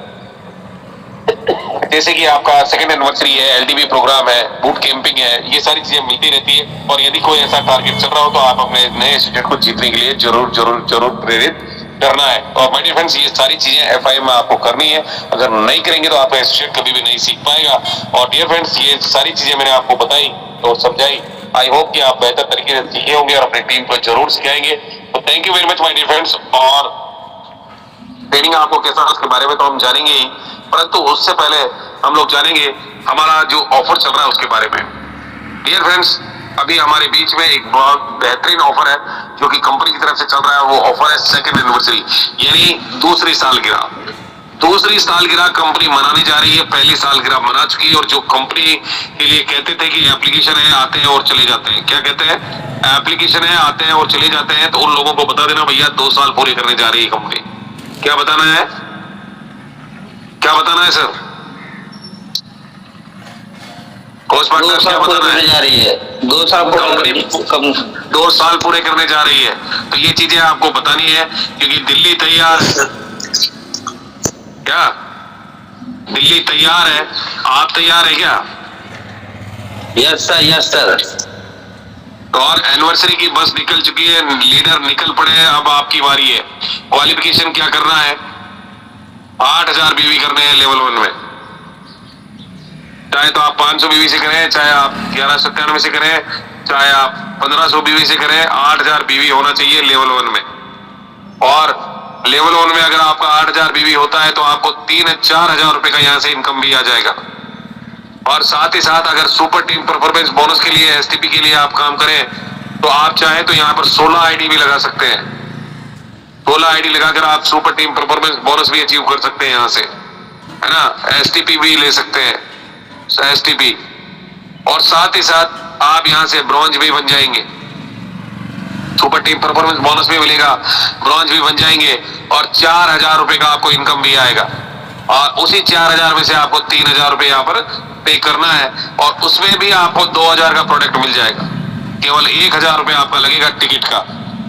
जैसे कि आपका सेकंड एनिवर्सरी है, एलडीबी प्रोग्राम है, बूट कैंपिंग है, ये सारी चीजें मिलती रहती है। और यदि कोई ऐसा टारगेट चल रहा हो तो आप अपने नए एसोसिएट को जीतने के लिए जरूर जरूर जरूर प्रेरित करना है। और माय डियर फ्रेंड्स, ये सारी चीजें एफआईएम में आपको करनी है, अगर नहीं करेंगे तो आपका एसोसिएट कभी भी नहीं सीख पाएगा। और डियर फ्रेंड्स, ये सारी चीजें मैंने आपको बताई और समझाई, आई होप कि आप बेहतर तरीके से सीखे होंगे और अपनी टीम को जरूर सिखाएंगे। तो thank you very much my dear friends. और ट्रेनिंग आपको कैसा है उसके बारे में तो हम जानेंगे ही, परंतु उससे पहले हम लोग जानेंगे हमारा जो ऑफर चल रहा है उसके बारे में। डियर फ्रेंड्स, अभी हमारे बीच में एक बहुत बेहतरीन ऑफर है जो कि कंपनी की तरफ से चल रहा है। वो ऑफर है सेकंड एनिवर्सरी, यानी दूसरी सालगिरह। दूसरी सालगिरह कंपनी मनाने जा रही है, पहली सालगिरह मना चुकी है। और जो कंपनी के लिए कहते थे कि एप्लीकेशन है, आते हैं और चले जाते हैं, क्या कहते हैं, एप्लीकेशन है, आते हैं और चले जाते हैं, तो उन लोगों को बता देना भैया 2 साल पूरे करने जा रही है कंपनी। क्या बताना है, क्या बताना है सर? कोच पार्टनर क्या बताना है? जा रही है 2 साल कंपनी 2 साल पूरे करने जा रही है, तो ये चीजें आपको बतानी है क्योंकि दिल्ली तैयार है। क्या दिल्ली तैयार है? आप तैयार है क्या? Yes sir, yes sir. और एनिवर्सरी की बस निकल चुकी है, लीडर निकल पड़े हैं, अब आपकी बारी है। क्वालिफिकेशन क्या करना है? 8000 बीवी करने हैं लेवल 1 में। चाहे तो आप 500 बीवी से करें, चाहे आप 1197 से करें, चाहे आप 1500 बीवी से करें, 8000 बीवी होना चाहिए लेवल 1 में। और लेवल 1 में अगर आपका 8000 बीवी होता है तो आपको 3-4 हजार रुपए का यहाँ से इनकम भी आ जाएगा। और साथ ही साथ अगर सुपर टीम परफॉर्मेंस बोनस के लिए, एसटीपी के लिए आप काम करें तो आप चाहे तो यहाँ पर 16 आईडी भी लगा सकते हैं। 16 आईडी लगाकर आप सुपर टीम परफॉर्मेंस बोनस भी अचीव कर सकते हैं यहाँ से, है ना। एसटीपी भी ले सकते हैं, एसटीपी। और साथ ही साथ आप यहाँ से ब्रॉन्ज भी बन जाएंगे, सुपर टीम परफॉर्मेंस बोनस भी मिलेगा, ब्रॉन्ज भी बन जाएंगे, और 4000 रुपए का आपको इनकम भी आएगा। और उसी 4000 में से आपको 3000 रुपए यहाँ पर पे करना है, और उसमें भी आपको 2000 का प्रोडक्ट मिल जाएगा। केवल 1000 रुपए आपका लगेगा टिकट का।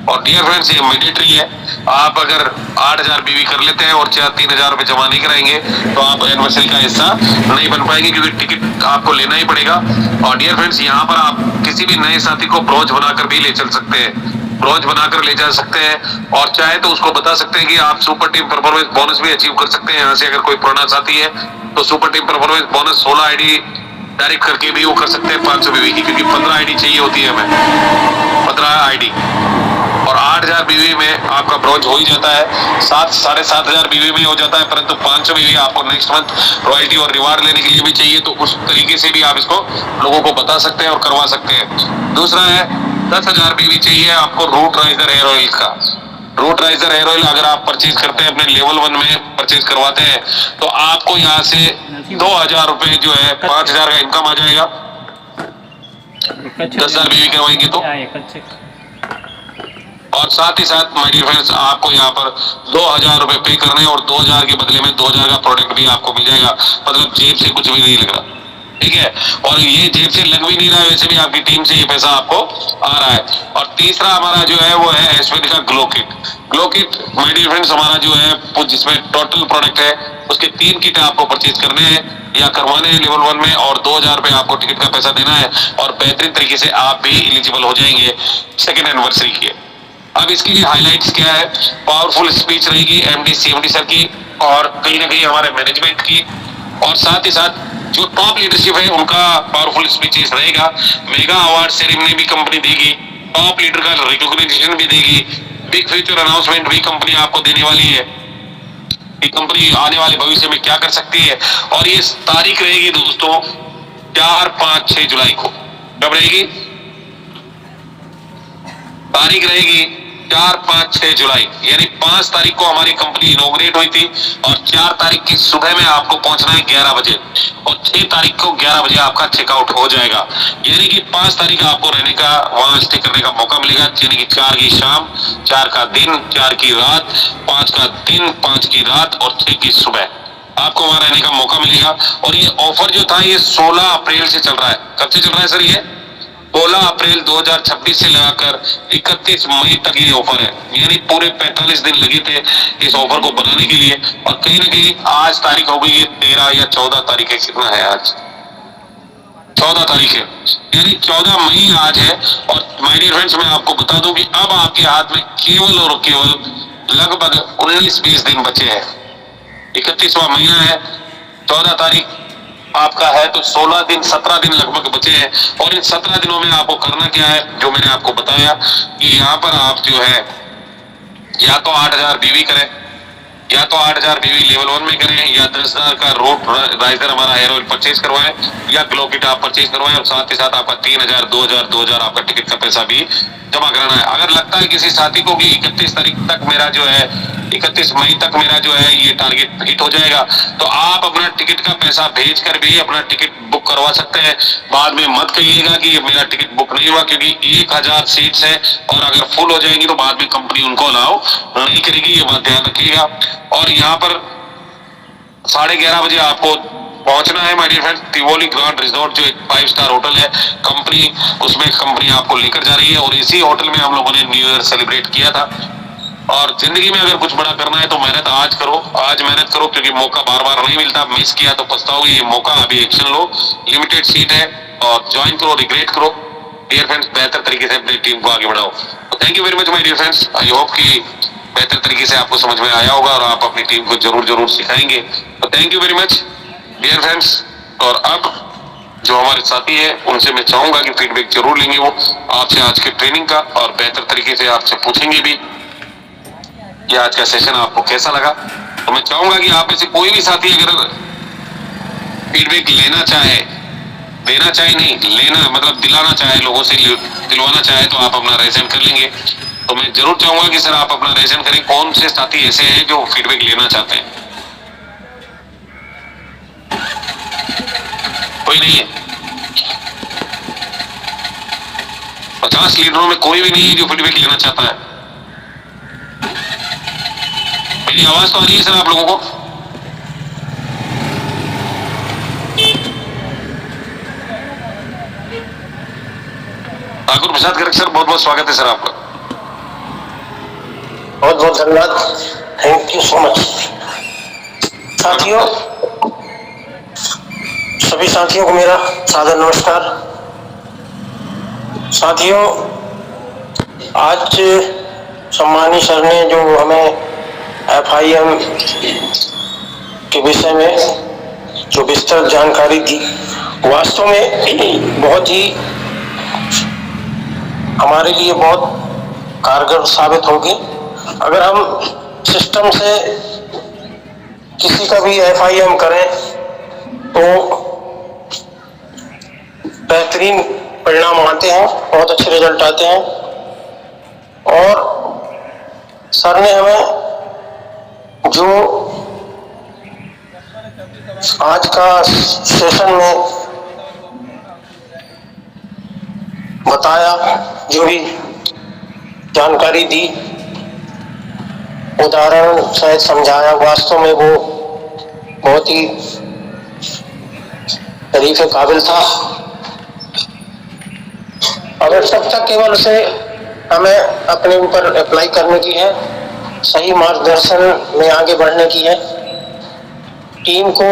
और डियर फ्रेंड्स, ये मैंडेटरी है। आप अगर 8000 बीवी कर लेते हैं और 3000 रुपए जमा नहीं कराएंगे तो आप एनिवर्सरी का हिस्सा नहीं बन पाएंगे, क्योंकि टिकट आपको लेना ही पड़ेगा। और डियर फ्रेंड्स, यहाँ पर आप किसी भी नए साथी को ब्रोच बनाकर भी ले चल सकते हैं, ब्रोच बनाकर ले जा सकते हैं। और चाहे तो उसको बता सकते हैं कि आप सुपर टीम परफॉर्मेंस बोनस भी अचीव कर सकते हैं यहाँ से। अगर कोई पुराना साथी है तो super team performance bonus 16 ID direct करके भी वो कर सकते हैं 500 बीवी की, क्योंकि 15 आईडी चाहिए होती है हमें, 15 आईडी। और 8000 बीवी में आपका ब्रॉन्ज हो ही जाता है, 7-7500 बीवी में हो जाता है, परंतु 500 बीवी आपको नेक्स्ट मंथ रॉयल्टी और रिवार्ड लेने के लिए भी चाहिए, तो उस तरीके से भी आप इसको लोगों को बता सकते हैं और करवा सकते हैं। दूसरा है 10,000 बीवी चाहिए आपको रूट राइजर हेयर ऑयल का। रूट राइजर हेयर ऑयल अगर आप परचेज करते हैं, अपने लेवल 1 में परचेज करवाते हैं, तो आपको यहाँ से 2000 रुपए जो है 5000 का इनकम आ जाएगा। 10,000 बीवी करवाएंगे तो। और साथ ही साथ माय डियर फ्रेंड्स, आपको यहाँ पर 2000 रुपए पे करने, और 2000 के बदले में 2000 का प्रोडक्ट भी आपको मिल जाएगा। मतलब जेब से कुछ भी नहीं लग रहा, ठीक है। और ये जेब से लग भी नहीं रहा है, वैसे भी आपकी टीम से ये पैसा आपको आ रहा है। और तीसरा हमारा जो है वो है एसपीडी का glow kit. Glow kit my dear friends हमारा जो है, जिसमें टोटल प्रोडक्ट है उसके 3 किट आपको परचेज करने हैं या करवाने हैं लेवल 1 में, और 2000 रुपए आपको टिकट का पैसा देना है, और बेहतरीन तरीके से आप भी एलिजिबल हो जाएंगे सेकेंड एनिवर्सरी के। अब इसके लिए हाइलाइट्स क्या है, पावरफुल स्पीच रहेगी एमडी सीएमडी सर की, और कहीं ना कहीं हमारे मैनेजमेंट की, और साथ ही साथ जो टॉप लीडरशिप है उनका पावरफुल स्पीचेस रहेगा। मेगा अवार्ड सेरेमनी भी कंपनी देगी, टॉप लीडर का रिकॉग्निशन भी देगी, बिग फ्यूचर अनाउंसमेंट भी कंपनी आपको देने वाली है कि कंपनी आने वाले भविष्य में क्या कर सकती है। और ये तारीख रहेगी दोस्तों 4, 5, 6 जुलाई को। कब रहेगी तारीख? रहेगी 4, 5, 6 जुलाई यानी 5 तारीख को हमारी कंपनी इनॉग्रेट हुई थी और 4 तारीख की सुबह में आपको पहुंचना है 11 बजे और 6 तारीख को 11 बजे आपका चेकआउट हो जाएगा। यानी कि 5 तारीख आपको रहने का, वहां स्टे करने का मौका मिलेगा। यानी कि 4 की शाम, 4 का दिन, 4 की रात, 5 का दिन, 5 की रात और 6 की सुबह आपको वहां रहने का मौका मिलेगा। और ये ऑफर जो था ये 16 अप्रैल से चल रहा है। कब से चल रहा है सर? ये 16 अप्रैल 2026 से लगाकर 31 मई तक ये ऑफर है। यानी पूरे 45 दिन लगे थे इस ऑफर को बनाने के लिए और कहीं ना कहीं आज तारीख हो गई है 13 या 14 तारीख है। कितना है आज? 14 तारीख है, यानी 14 मई आज है। और माय डियर फ्रेंड्स, मैं आपको बता दूं कि अब आपके हाथ में केवल और केवल लगभग 19-20 दिन बचे हैं। 31वां महीना है, 14 तारीख आपका है, तो 16 दिन 17 दिन लगभग बचे हैं। और इन 17 दिनों में आपको करना क्या है, जो मैंने आपको बताया कि यहाँ पर आप जो है या तो 8,000 बीवी करें, या तो 8,000 बीवी लेवल 1 में करें, या 10,000 का रूट राइजर हमारा हेयर ऑयल परचेज करवाएं, या ग्लो किट आप परचेज करवाएं और साथ ही साथ आपका 3,000, 2,000 आपका टिकट का पैसा भी जमा कराना है। अगर लगता है किसी साथी को कि 31 तारीख तक मेरा जो है, 31 मई तक मेरा जो है ये टारगेट हिट हो जाएगा, तो आप अपना टिकट का पैसा भेज कर भी अपना टिकट बुक करवा सकते हैं। बाद में मत कहिएगा कि ये मेरा टिकट बुक नहीं हुआ, क्योंकि 1,000 सीट्स है और अगर फुल हो जाएंगी तो बाद में कंपनी उनको अलाउ नहीं करेगी, ये बात ध्यान रखिएगा। और यहाँ पर 11:30 बजे आपको पहुंचना है my dear friends. Tivoli grand resort जो एक 5 स्टार होटल है, कंपनी उसमें कंपनी आपको लेकर जा रही है और इसी होटल में हम लोगों ने न्यू ईयर सेलिब्रेट किया था। और जिंदगी में अगर कुछ बड़ा करना है तो मेहनत आज करो, आज मेहनत करो, क्योंकि मौका बार बार नहीं मिलता। मिस किया तो पछताओगे। ये मौका, अभी एक्शन लो, लिमिटेड सीट है और ज्वाइन करो, रिग्रेट करो डियर फ्रेंड्स। बेहतर तरीके से अपनी टीम को आगे बढ़ाओ। तो thank you very much my dear friends. I hope कि बेहतर तरीके से आपको समझ में आया होगा और आप अपनी टीम को जरूर सिखाएंगे। तो thank you very much dear friends. और अब जो हमारे साथी है उनसे मैं चाहूंगा कि फीडबैक जरूर लेंगे वो आपसे आज के ट्रेनिंग का, और बेहतर तरीके से आपसे पूछेंगे भी कि आज का सेशन आपको कैसा लगा। तो मैं चाहूंगा कि आप में से कोई भी साथी अगर फीडबैक लेना चाहे, देना चाहे नहीं, लेना मतलब दिलाना चाहे, लोगों से दिलवाना चाहे, तो आप अपना रेज़न कर लेंगे। तो मैं जरूर चाहूंगा कि सर आप अपना रेज़न करें। कौन से साथी ऐसे हैं जो फीडबैक लेना चाहते हैं? कोई नहीं है? 50 लीडरों में कोई भी नहीं है जो फीडबैक लेना चाहता है? मेरी आवाज तो आ रही है सर आप लोगों को? ठाकुर प्रसाद गर्ग सर, बहुत बहुत स्वागत है सर आपका। बहुत बहुत धन्यवाद, थैंक यू सो मच। साथियों, सभी साथियों को मेरा सादर नमस्कार। साथियों, आज सम्मानी सर ने जो हमें FIM के विषय में जो विस्तृत जानकारी दी, वास्तव में बहुत ही हमारे लिए बहुत कारगर साबित होगी। अगर हम सिस्टम से किसी का भी FIM करें तो बेहतरीन परिणाम आते हैं, बहुत अच्छे रिजल्ट आते हैं। और सर ने हमें जो आज का सेशन में बताया, जो भी जानकारी दी, उदाहरण सहित समझाया, वास्तव में वो बहुत ही तारीफ काबिल था। अगर तब तक केवल उसे हमें अपने ऊपर अप्लाई करने की है, सही मार्गदर्शन में आगे बढ़ने की है, टीम को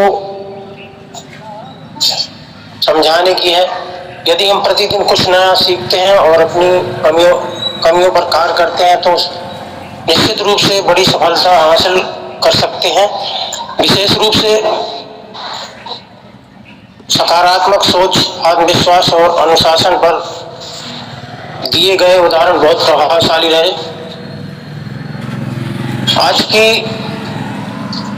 समझाने की है। यदि हम प्रतिदिन कुछ नया सीखते हैं और अपनी कमियों पर कार्य करते हैं तो निश्चित रूप से बड़ी सफलता हासिल कर सकते हैं। विशेष रूप से सकारात्मक सोच, आत्मविश्वास और अनुशासन पर दिए गए उदाहरण बहुत प्रभावशाली रहे। आज की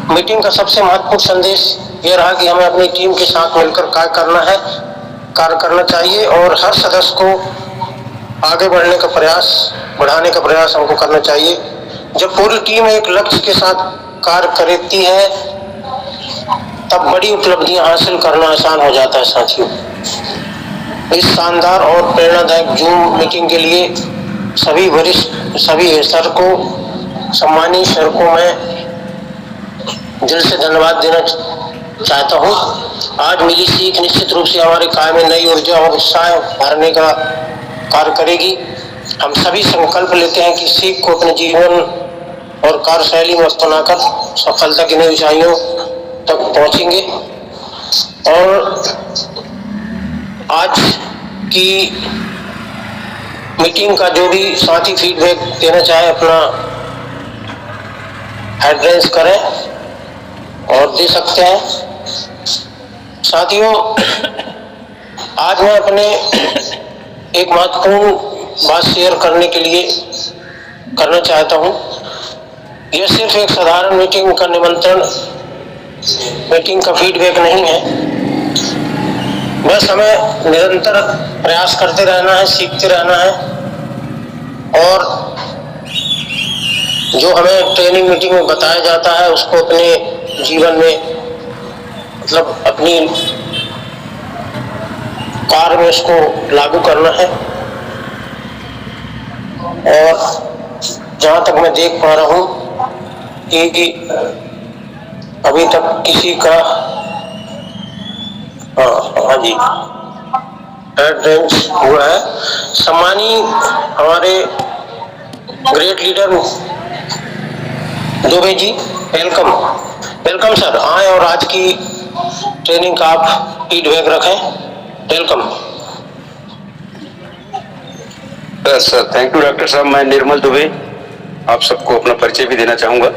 मीटिंग का सबसे महत्वपूर्ण संदेश यह रहा कि हमें अपनी टीम के साथ मिलकर कार्य करना चाहिए और हर सदस्य को आगे बढ़ाने का प्रयास हमको करना चाहिए। जब पूरी टीम एक लक्ष्य के साथ कार्य करती है तब बड़ी उपलब्धियां हासिल करना आसान हो जाता है साथियों। इस शानदार और प्रेरणादायक जूम मीटिंग के लिए सभी सर को, सम्मानित सर को मैं दिल से धन्यवाद देना चाहता हूँ। आज मिली सीख निश्चित रूप से हमारे कार्य में नई ऊर्जा और उत्साह भरने का कार्य करेगी। हम सभी संकल्प लेते हैं कि सीख को अपने जीवन और कार्यशैली में अपनाकर सफलता की नई ऊंचाइयों तक पहुंचेंगे। और आज की मीटिंग का जो भी साथी फीडबैक देना चाहे अपना एड्रेस करें और दे सकते हैं। साथियों, आज मैं अपने एक महत्वपूर्ण बात शेयर करने के लिए करना चाहता हूं। यह सिर्फ एक साधारण मीटिंग का मीटिंग का फीडबैक नहीं है। बस हमें निरंतर प्रयास करते रहना है, सीखते रहना है और जो हमें ट्रेनिंग मीटिंग में बताया जाता है उसको अपने जीवन में मतलब अपनी कार्य में उसको लागू करना है। और जहां तक मैं देख पा रहा हूं कि अभी तक किसी का हाँ जी एड्रेस हुआ है। सम्मानीय हमारे great leader Dubey ji, welcome sir. आए और आज की ट्रेनिंग का आप फीडबैक रखें। Welcome sir. Thank you doctor साहब। मैं निर्मल दुबे आप सबको अपना परिचय भी देना चाहूँगा।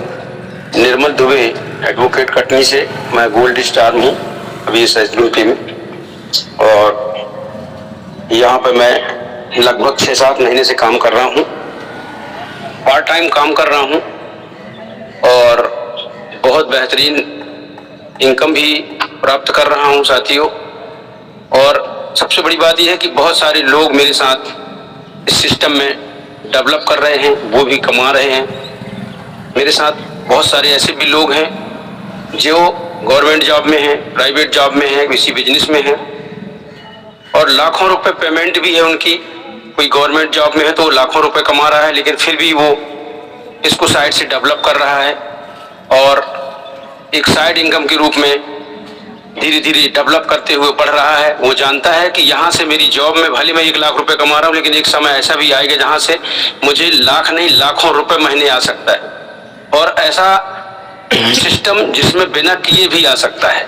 निर्मल दुबे, एडवोकेट कटनी से। मैं गोल्ड स्टार हूँ अभी इस एसडीएमपी में, और यहाँ पे मैं लगभग 6-7 महीने से काम कर रहा हूँ। पार्ट टाइम काम कर रहा हूँ और बहुत बेहतरीन इनकम भी प्राप्त कर रहा हूँ साथियों। और सबसे बड़ी बात यह है कि बहुत सारे लोग मेरे साथ इस सिस्टम में डेवलप कर रहे हैं, वो भी कमा रहे हैं। मेरे साथ बहुत सारे ऐसे भी लोग हैं जो गवर्नमेंट जॉब में हैं, प्राइवेट जॉब में हैं, किसी बिजनेस में हैं और लाखों रुपए पेमेंट भी है उनकी। कोई गवर्नमेंट जॉब में है तो लाखों रुपए कमा रहा है, लेकिन फिर भी वो इसको साइड से डेवलप कर रहा है और एक साइड इनकम के रूप में धीरे धीरे डेवलप करते हुए बढ़ रहा है। वो जानता है कि यहाँ से मेरी जॉब में भले मैं 1 लाख रुपए कमा रहा हूँ, लेकिन एक समय ऐसा भी आएगा जहाँ से मुझे लाख नहीं लाखों रुपए महीने आ सकता है। और ऐसा सिस्टम जिसमें बिना किए भी आ सकता है।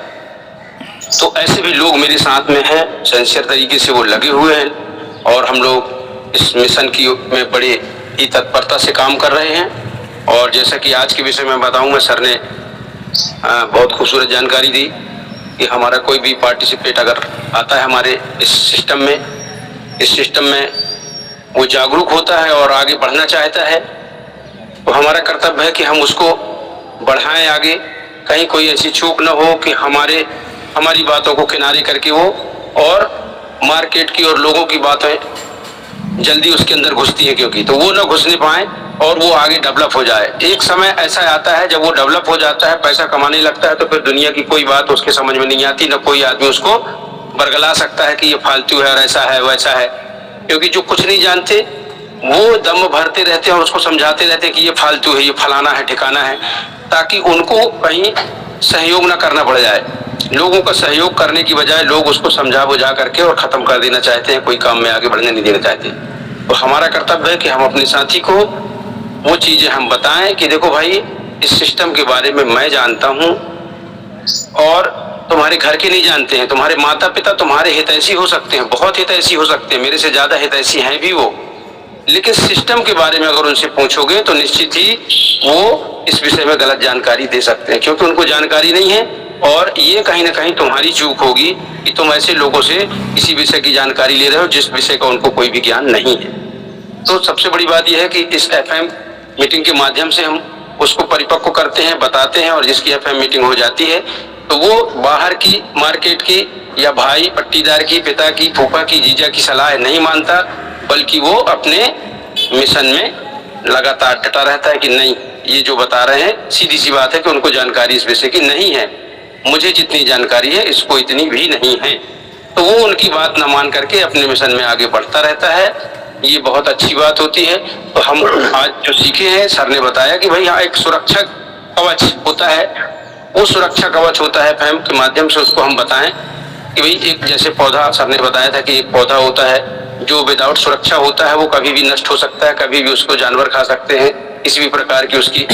तो ऐसे भी लोग मेरे साथ में हैं, सिंसियर तरीके से वो लगे हुए हैं और हम लोग इस मिशन की में बड़े ही तत्परता से काम कर रहे हैं। और जैसा कि आज के विषय में बताऊंगा, सर ने बहुत खूबसूरत जानकारी दी कि हमारा कोई भी पार्टिसिपेट अगर आता है हमारे इस सिस्टम में वो जागरूक होता है और आगे बढ़ना चाहता है, तो हमारा कर्तव्य है कि हम उसको बढ़ाएं आगे। कहीं कोई ऐसी चूक न हो कि हमारी बातों को किनारे करके वो और मार्केट की और लोगों की बातें जल्दी उसके अंदर घुसती है, क्योंकि तो वो न घुसने पाए और वो आगे डेवलप हो जाए। एक समय ऐसा आता है जब वो डेवलप हो जाता है, पैसा कमाने लगता है, तो फिर दुनिया की कोई बात उसके समझ में नहीं आती, न कोई आदमी उसको बरगला सकता है कि ये फालतू है और ऐसा है वैसा है। क्योंकि जो कुछ नहीं जानते वो दम भरते रहते हैं और उसको समझाते रहते हैं कि ये फालतू है, ये फलाना है, ठिकाना है, ताकि उनको कहीं सहयोग न करना पड़ जाए। लोगों का सहयोग करने की बजाय लोग उसको समझा बुझा करके और खत्म कर देना चाहते हैं, कोई काम में आगे बढ़ने नहीं देना चाहते। तो हमारा कर्तव्य है कि हम अपने साथी को वो चीजें हम बताएं कि देखो भाई, इस सिस्टम के बारे में मैं जानता हूं और तुम्हारे घर के नहीं जानते हैं। तुम्हारे माता पिता तुम्हारे हितैषी हो सकते हैं, बहुत हितैषी हो सकते हैं, मेरे से ज्यादा हितैषी हैं भी वो, लेकिन सिस्टम के बारे में अगर उनसे पूछोगे तो निश्चित ही वो इस विषय में गलत जानकारी दे सकते हैं, क्योंकि उनको जानकारी नहीं है। और ये कहीं ना कहीं तुम्हारी चूक होगी कि तुम ऐसे लोगों से इसी विषय की जानकारी ले रहे हो जिस विषय का उनको कोई भी ज्ञान नहीं है। तो सबसे बड़ी बात यह है कि इस FM मीटिंग के माध्यम से हम उसको परिपक्व करते हैं, बताते हैं, और जिसकी FM मीटिंग हो जाती है तो वो बाहर की, मार्केट की या भाई पट्टीदार की, पिता की, फूफा की, जीजा की सलाह नहीं मानता, बल्कि वो अपने मिशन में लगातार डटा रहता है कि नहीं, ये जो बता रहे हैं सीधी सी बात है कि उनको जानकारी इस विषय की नहीं है। मुझे जितनी जानकारी है इसको इतनी भी नहीं है। तो वो उनकी बात न मान करके अपने मिशन में आगे बढ़ता रहता है। ये बहुत अच्छी बात होती है। तो हम आज जो सीखे हैं, सर ने बताया कि भाई यहाँ एक सुरक्षा कवच होता है, वो सुरक्षा कवच होता है फैम के माध्यम से उसको हम बताएं कि भाई एक जैसे पौधा, सर ने बताया था कि एक पौधा होता है जो विदाउट सुरक्षा होता है, वो कभी भी नष्ट हो सकता है, कभी भी उसको जानवर खा सकते हैं, किसी भी प्रकार की उसकी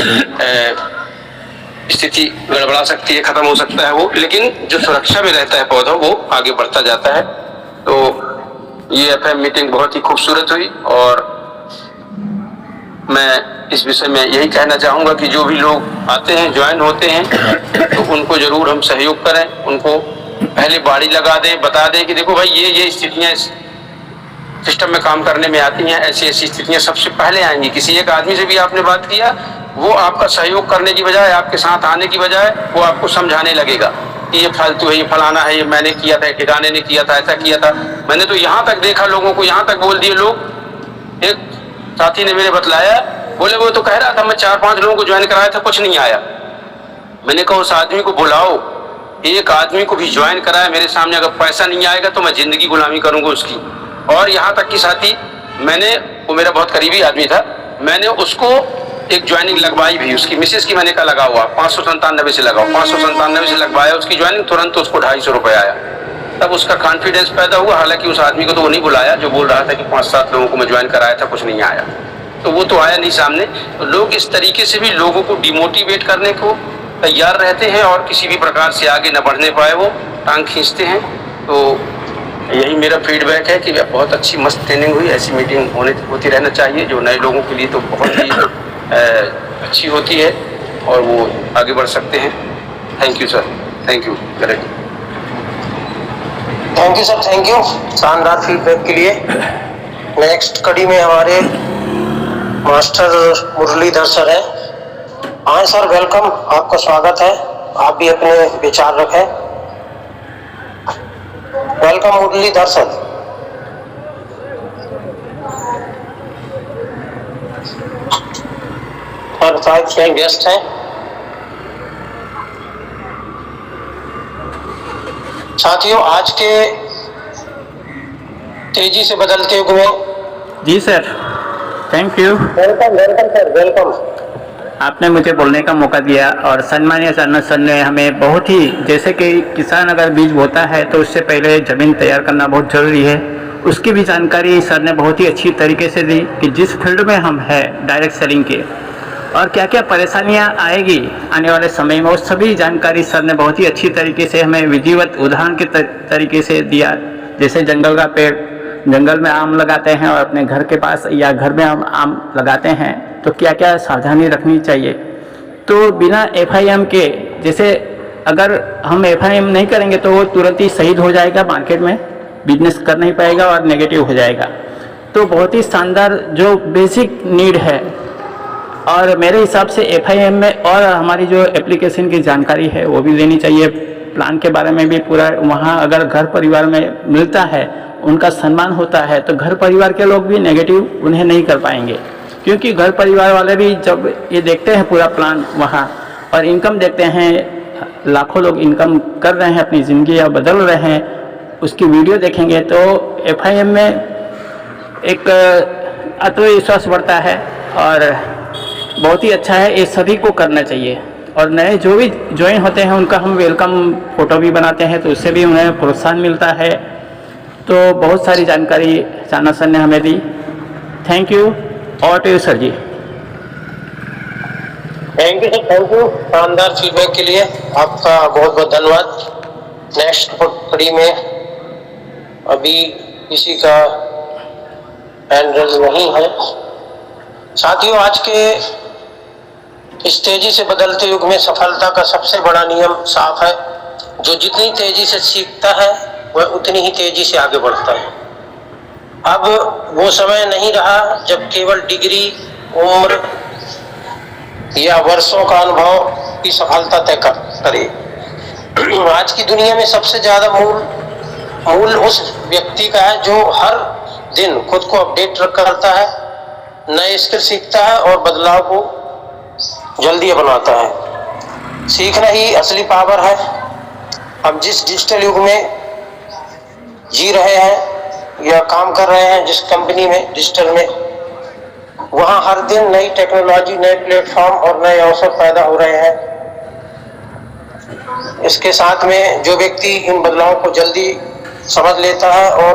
स्थिति गड़बड़ा सकती है, खत्म हो सकता है वो। लेकिन जो सुरक्षा में रहता है पौधा, वो आगे बढ़ता जाता है। तो ये एफएम मीटिंग बहुत ही खूबसूरत हुई और मैं इस विषय में यही कहना चाहूंगा कि जो भी लोग आते हैं, ज्वाइन होते हैं, तो उनको जरूर हम सहयोग करें। उनको पहले बाड़ी लगा दें, बता दें कि देखो भाई ये स्थितियां सिस्टम में काम करने में आती हैं, ऐसी ऐसी स्थितियां सबसे पहले आएंगी। किसी एक आदमी से भी आपने बात किया, वो आपका सहयोग करने की बजाय, आपके साथ आने की बजाय वो आपको समझाने लगेगा कि ये फालतू है, ये फलाना है, ये मैंने किया था, ठिकाने ने किया था, ऐसा किया था। मैंने तो यहाँ तक देखा, लोगों को यहाँ तक बोल दिए लोग। एक साथी ने मेरे बतलाया, बोले वो तो कह रहा था मैं 4-5 लोगों को ज्वाइन कराया था, कुछ नहीं आया। मैंने कहा उस आदमी को बुलाओ, एक आदमी को भी ज्वाइन कराया मेरे सामने, अगर पैसा नहीं आएगा तो मैं जिंदगी गुलामी करूंगा उसकी। और यहाँ तक कि साथी, मैंने, वो मेरा बहुत करीबी आदमी था, मैंने उसको एक ज्वाइनिंग लगवाई भी, उसकी मिसेस की मैंने कहा लगा हुआ 597 से लगाओ, 597 से लगवाया उसकी ज्वाइनिंग, तुरंत उसको 250 रुपये आया। तब उसका कॉन्फिडेंस पैदा हुआ। हालांकि उस आदमी को तो वो नहीं बुलाया जो बोल रहा था कि 5-7 लोगों को मैं ज्वाइन कराया था, कुछ नहीं आया, तो वो तो आया नहीं सामने। तो लोग इस तरीके से भी लोगों को डिमोटिवेट करने को तैयार रहते हैं और किसी भी प्रकार से आगे न बढ़ने पाए वो टांग खींचते हैं। तो यही मेरा फीडबैक है कि बहुत अच्छी मस्त ट्रेनिंग हुई। ऐसी मीटिंग होती रहना चाहिए, जो नए लोगों के लिए तो बहुत ही अच्छी होती है और वो आगे बढ़ सकते हैं। Thank you sir, thank you. Correct, thank you sir, thank you शानदार फीडबैक के लिए। नेक्स्ट कड़ी में हमारे मास्टर मुरलीधर सर हैं। हाँ सर, वेलकम, आपका स्वागत है। आप भी अपने विचार रखें। Welcome Muralidhar sir. और शायद गेस्ट हैं। साथियों, आज के तेजी से बदलते युग में, जी sir, thank you. Welcome welcome sir, welcome. आपने मुझे बोलने का मौका दिया और सम्मानीय सर ने हमें बहुत ही, जैसे कि किसान अगर बीज बोता है तो उससे पहले ज़मीन तैयार करना बहुत ज़रूरी है, उसकी भी जानकारी सर ने बहुत ही अच्छी तरीके से दी कि जिस फील्ड में हम हैं डायरेक्ट सेलिंग के, और क्या क्या परेशानियां आएगी आने वाले समय में, वो सभी जानकारी सर ने बहुत ही अच्छी तरीके से हमें विधिवत उदाहरण के तरीके से दिया। जैसे जंगल का पेड़, जंगल में आम लगाते हैं और अपने घर के पास या घर में हम आम लगाते हैं तो क्या क्या सावधानी रखनी चाहिए। तो बिना FIM के, जैसे अगर हम FIM नहीं करेंगे तो वो तुरंत ही शहीद हो जाएगा, मार्केट में बिजनेस कर नहीं पाएगा और नेगेटिव हो जाएगा। तो बहुत ही शानदार जो बेसिक नीड है, और मेरे हिसाब से FIM में और हमारी जो एप्लीकेशन की जानकारी है वो भी लेनी चाहिए। प्लान के बारे में भी पूरा वहाँ अगर घर परिवार में मिलता है, उनका सम्मान होता है, तो घर परिवार के लोग भी नेगेटिव उन्हें नहीं कर पाएंगे, क्योंकि घर परिवार वाले भी जब ये देखते हैं पूरा प्लान वहाँ और इनकम देखते हैं, लाखों लोग इनकम कर रहे हैं, अपनी ज़िंदगी या बदल रहे हैं, उसकी वीडियो देखेंगे तो FIM में एक आत्मविश्वास बढ़ता है और बहुत ही अच्छा है। ये सभी को करना चाहिए। और नए जो भी ज्वाइन होते हैं उनका हम वेलकम फ़ोटो भी बनाते हैं, तो उससे भी उन्हें प्रोत्साहन मिलता है। तो बहुत सारी जानकारी चाना सर ने हमें दी। Thank you. और to you sir ji. Thank you sir, thank you शानदार फीडबैक के लिए, आपका बहुत बहुत धन्यवाद। नेक्स्ट कड़ी में अभी किसी का हैंड रेज नहीं है। साथियों, आज के इस तेजी से बदलते युग में सफलता का सबसे बड़ा नियम साफ है, जो जितनी तेजी से सीखता है वह उतनी ही तेजी से आगे बढ़ता है। अब वो समय नहीं रहा जब केवल डिग्री, उम्र या वर्षों का अनुभव की सफलता तय करे। आज की दुनिया में सबसे ज्यादा मूल उस व्यक्ति का है जो हर दिन खुद को अपडेट करता है, नए स्किल सीखता है और बदलाव को जल्दी अपनाता है। सीखना ही असली पावर है। अब जिस डिजिटल युग में जी रहे हैं या काम कर रहे हैं, जिस कंपनी में डिजिटल में, वहाँ हर दिन नई टेक्नोलॉजी, नए प्लेटफॉर्म और नए अवसर पैदा हो रहे हैं। इसके साथ में जो व्यक्ति इन बदलावों को जल्दी समझ लेता है और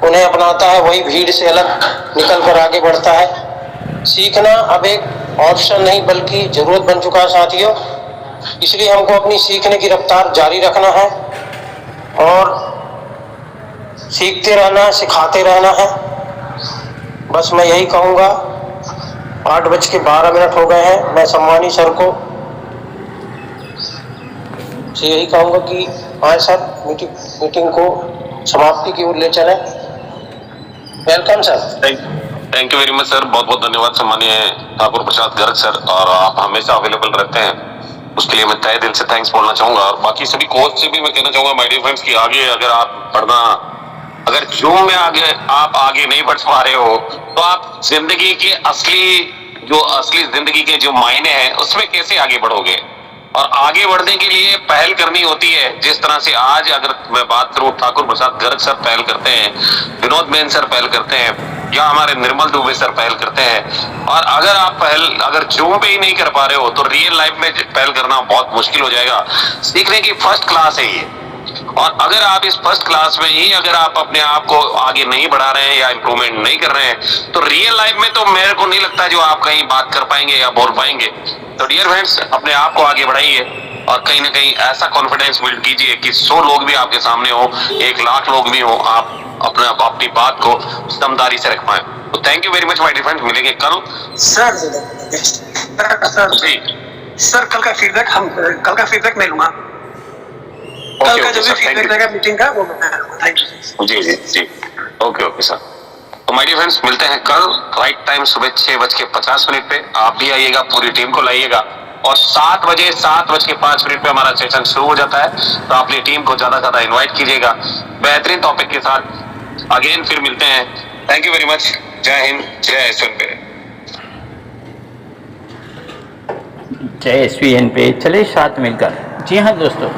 उन्हें अपनाता है, वही भीड़ से अलग निकल कर आगे बढ़ता है। सीखना अब एक ऑप्शन नहीं बल्कि जरूरत बन चुका है साथियों। इसलिए हमको अपनी सीखने की रफ्तार जारी रखना है और सीखते रहना है, सिखाते रहना है। बस मैं यही कहूँगा। 8:12 हो गए हैं। मैं सम्मानी सर को से यही कहूँगा कि हमारे साथ मीटिंग को समाप्ति की ओर ले चलें। Welcome sir. Thank you very much sir, बहुत बहुत धन्यवाद सम्मानीय ठाकुर प्रसाद गर्ग सर, और आप हमेशा अवेलेबल रहते हैं, उसके लिए मैं तहे दिल से थैंक्स बोलना चाहूंगा। और बाकी सभी कोच से भी मैं कहना चाहूंगा माय डियर फ्रेंड्स कि आगे अगर आप बढ़ना, अगर जूम में आगे आप आगे नहीं बढ़ पा रहे हो तो आप जिंदगी के असली जिंदगी के जो मायने हैं उसमें कैसे आगे बढ़ोगे। और आगे बढ़ने के लिए पहल करनी होती है। जिस तरह से आज अगर मैं बात करूं, ठाकुर प्रसाद गर्ग सर पहल करते हैं, विनोद मेन सर पहल करते हैं, या हमारे निर्मल दुबे सर पहल करते हैं। और अगर आप अगर जूम पे ही नहीं कर पा रहे हो तो रियल लाइफ में पहल करना बहुत मुश्किल हो जाएगा। सीखने की फर्स्ट क्लास है ये, और अगर आप इस फर्स्ट क्लास में ही अगर आप अपने आप को आगे नहीं बढ़ा रहे हैं या इंप्रूवमेंट नहीं कर रहे हैं तो रियल लाइफ में तो मेरे को नहीं लगता जो आप कहीं बात कर पाएंगे या बोल पाएंगे। तो डियर फ्रेंड्स, अपने आप को आगे बढ़ाइए और कहीं ना कहीं ऐसा कॉन्फिडेंस बिल्ड कीजिए कि 100 लोग भी आपके सामने हो, 1 लाख लोग भी हो, आप अपनी बात को दमदारी से रख पाए। तो thank you very much my dear friends, मिलेंगे कल। सर जी सर, कल का फीडबैक मैं लूंगा। कल का जो भी फीडबैक रहेगा मीटिंग का वो थैंक यू। जी जी जी, ओके सर। तो माय डियर फ्रेंड्स, मिलते हैं कल राइट टाइम सुबह 6:50 पे। आप भी आइएगा, पूरी टीम को लाइएगा, और 7:05 पे हमारा सेशन शुरू हो जाता है। तो अपनी टीम को ज्यादा इनवाइट कीजिएगा बेहतरीन टॉपिक के साथ। अगेन फिर मिलते हैं। Thank you very much. जय हिंद, जय यशवंत। जय SVN पे चले साथ मिलकर। जी हाँ दोस्तों,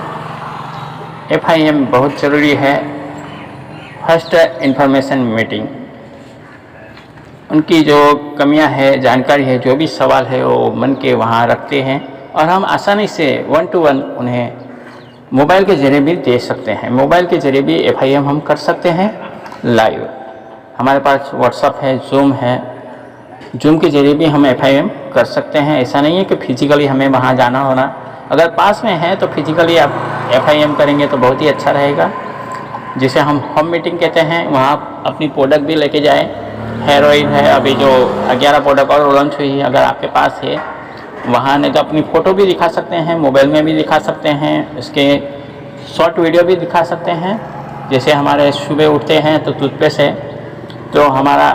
FIM बहुत ज़रूरी है। फर्स्ट इंफॉर्मेशन मीटिंग, उनकी जो कमियां है, जानकारी है, जो भी सवाल है वो मन के वहाँ रखते हैं, और हम आसानी से 1 to 1 उन्हें मोबाइल के ज़रिए भी दे सकते हैं। मोबाइल के ज़रिए भी FIM हम कर सकते हैं लाइव। हमारे पास व्हाट्सअप है, जूम है, जूम के ज़रिए भी हम FIM कर सकते हैं। ऐसा नहीं है कि फिजिकली हमें वहाँ जाना होना। अगर पास में है तो फिजिकली आप FIM करेंगे तो बहुत ही अच्छा रहेगा, जिसे हम होम मीटिंग कहते हैं। वहाँ अपनी प्रोडक्ट भी लेके जाएं। हेयर ऑयल है, अभी जो 11 प्रोडक्ट और लॉन्च हुई है, अगर आपके पास है वहाँ, नहीं तो अपनी फ़ोटो भी दिखा सकते हैं, मोबाइल में भी दिखा सकते हैं, उसके शॉर्ट वीडियो भी दिखा सकते हैं। जैसे हमारे सुबह उठते हैं तो टूथपेस्ट है, तो हमारा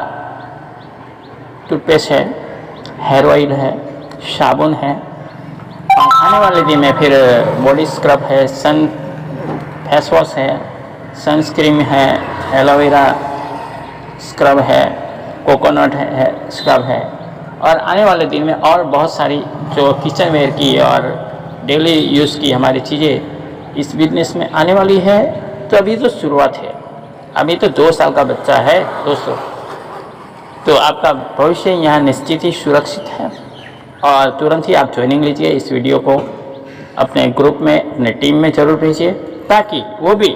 टूथपेस्ट है, हेयर ऑयल है, साबुन है, आने वाले दिन में फिर बॉडी स्क्रब है, सन फेस वॉश है, सनस्क्रीन है, एलोवेरा स्क्रब है, कोकोनट है स्क्रब है, और आने वाले दिन में और बहुत सारी जो किचन वेयर की और डेली यूज़ की हमारी चीज़ें इस बिजनेस में आने वाली है। तो अभी तो शुरुआत है, अभी तो 2 साल का बच्चा है दोस्तों। तो आपका भविष्य यहाँ निश्चित ही सुरक्षित है, और तुरंत ही आप ज्वाइनिंग लीजिए। इस वीडियो को अपने ग्रुप में, अपने टीम में ज़रूर भेजिए, ताकि वो भी